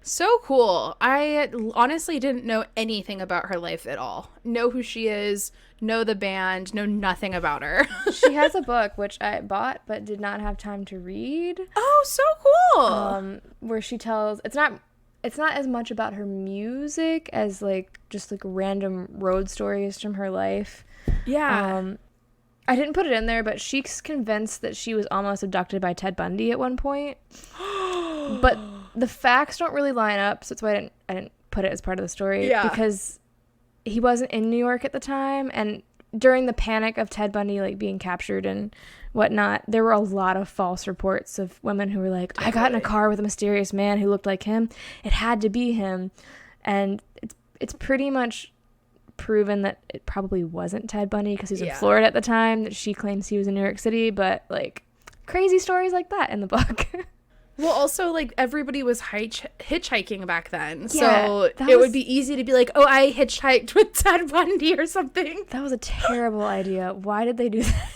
Speaker 1: So cool. I honestly didn't know anything about her life at all. Know who she is, know the band, know nothing about her.
Speaker 2: She has a book, which I bought but did not have time to read.
Speaker 1: Oh, so cool.
Speaker 2: Where she tells, it's not as much about her music as, like, just, like, random road stories from her life.
Speaker 1: Yeah.
Speaker 2: I didn't put it in there, but she's convinced that she was almost abducted by Ted Bundy at one point. But the facts don't really line up, so that's why I didn't put it as part of the story.
Speaker 1: Yeah.
Speaker 2: Because he wasn't in New York at the time, and during the panic of Ted Bundy, like, being captured and whatnot, there were a lot of false reports of women who were like, I got in a car with a mysterious man who looked like him. It had to be him. And it's pretty much proven that it probably wasn't Ted Bundy because he was in Florida at the time, that she claims he was in New York City, but, like, crazy stories like that in the book.
Speaker 1: Well, also, like, everybody was hitchhiking back then,
Speaker 2: Yeah,
Speaker 1: so it would be easy to be like, oh, I hitchhiked with Ted Bundy or something.
Speaker 2: That was a terrible idea. Why did they do that?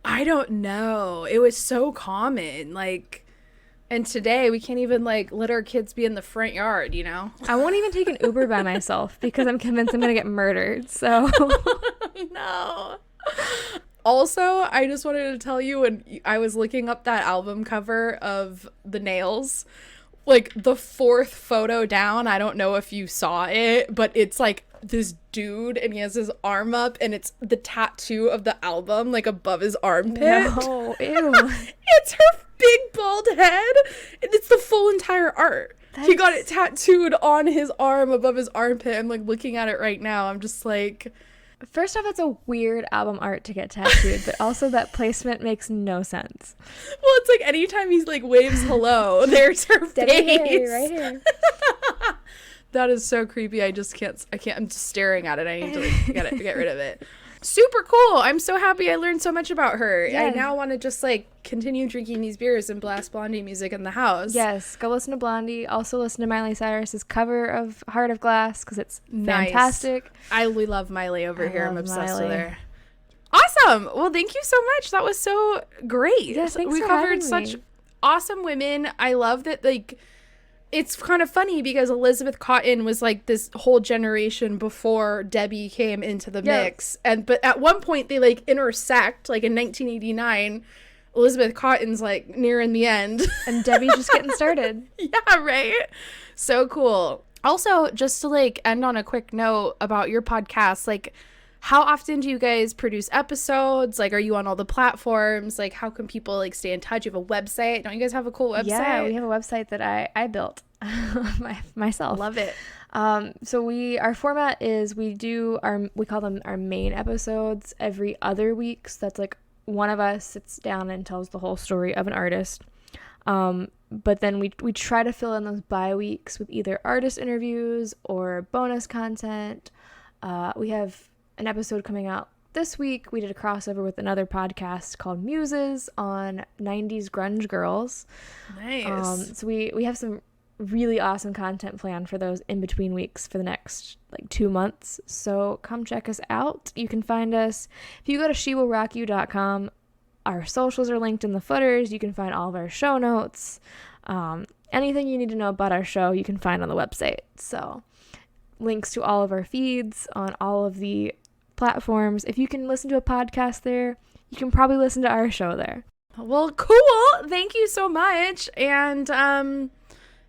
Speaker 1: I don't know. It was so common, like, and today we can't even, like, let our kids be in the front yard, you know?
Speaker 2: I won't even take an Uber by myself because I'm convinced I'm going to get murdered, so.
Speaker 1: No. Also, I just wanted to tell you, when I was looking up that album cover of The Nails, like, the fourth photo down, I don't know if you saw it, but it's, like, this dude, and he has his arm up, and it's the tattoo of the album, like, above his armpit.
Speaker 2: No, ew.
Speaker 1: It's her big bald head, and it's the full entire art. He got it tattooed on his arm above his armpit. I'm, like, looking at it right now. I'm just like...
Speaker 2: First off, it's a weird album art to get tattooed, but also that placement makes no sense.
Speaker 1: Well, it's like anytime he's like waves hello, there's her face.
Speaker 2: Right here.
Speaker 1: That is so creepy. I can't. I'm just staring at it. I need to like, get rid of it. Super cool. I'm so happy I learned so much about her. Yeah. I now want to just like continue drinking these beers and blast Blondie music in the house.
Speaker 2: Yes, go listen to Blondie. Also listen to Miley Cyrus's cover of Heart of Glass because it's fantastic.
Speaker 1: We love Miley over here. I'm obsessed with her. Awesome. Well, thank you so much. That was so great.
Speaker 2: Yeah, thanks
Speaker 1: we
Speaker 2: for
Speaker 1: covered
Speaker 2: having
Speaker 1: such
Speaker 2: me.
Speaker 1: Awesome women. I love that, like, it's kind of funny because Elizabeth Cotten was like this whole generation before Debbie came into the mix. But at one point they like intersect, like in 1989, Elizabeth Cotten's like nearing the end.
Speaker 2: And Debbie's just getting started.
Speaker 1: Yeah, right? So cool. Also, just to like end on a quick note about your podcast, like, how often do you guys produce episodes? Like, are you on all the platforms? Like, how can people like stay in touch? You have a website? Don't you guys have a cool website?
Speaker 2: Yeah, we have a website that I built myself.
Speaker 1: Love it.
Speaker 2: So our format is we call them our main episodes every other week. So that's like one of us sits down and tells the whole story of an artist. But then we try to fill in those bi-weeks with either artist interviews or bonus content. We have an episode coming out this week. We did a crossover with another podcast called Muses on 90s grunge girls.
Speaker 1: Nice.
Speaker 2: So we have some really awesome content planned for those in between weeks for the next like 2 months. So come check us out. You can find us if you go to SeegersElizabeth.com. Our socials are linked in the footers. You can find all of our show notes. Anything you need to know about our show, you can find on the website. So links to all of our feeds on all of the platforms. If you can listen to a podcast there, you can probably listen to our show there.
Speaker 1: Well, cool. Thank you so much. And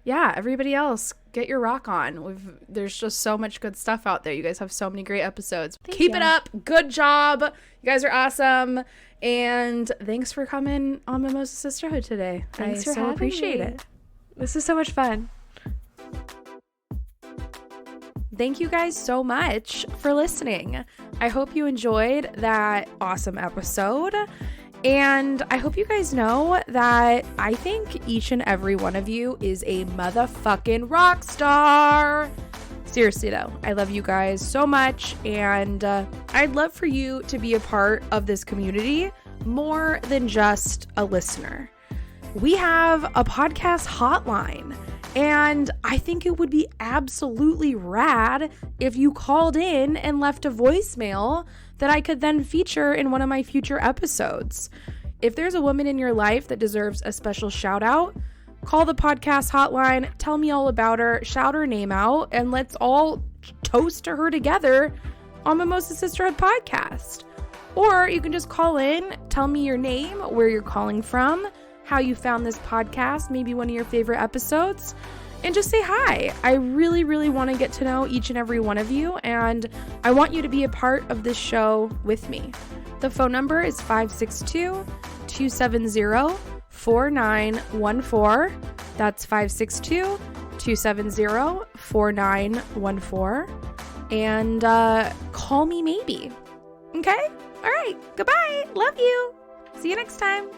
Speaker 1: yeah, everybody else, get your rock on. There's just so much good stuff out there. You guys have so many great episodes.
Speaker 2: Thank
Speaker 1: Keep
Speaker 2: you.
Speaker 1: it up. Good job. You guys are awesome. And thanks for coming on Mimosa Sisterhood today.
Speaker 2: Thanks for
Speaker 1: so
Speaker 2: having
Speaker 1: appreciate
Speaker 2: me.
Speaker 1: it.
Speaker 2: This is so much fun.
Speaker 1: Thank you guys so much for listening. I hope you enjoyed that awesome episode. And I hope you guys know that I think each and every one of you is a motherfucking rock star. Seriously though, I love you guys so much, and I'd love for you to be a part of this community more than just a listener. We have a podcast hotline, and I think it would be absolutely rad if you called in and left a voicemail that I could then feature in one of my future episodes. If there's a woman in your life that deserves a special shout out, call the podcast hotline, tell me all about her, shout her name out, and let's all toast to her together on Mimosa Sisterhood podcast. Or you can just call in, tell me your name, where you're calling from, how you found this podcast, maybe one of your favorite episodes, and just say hi. I really, really want to get to know each and every one of you, and I want you to be a part of this show with me. The phone number is 562-270-4914. That's 562-270-4914. And call me maybe. Okay? All right. Goodbye. Love you. See you next time.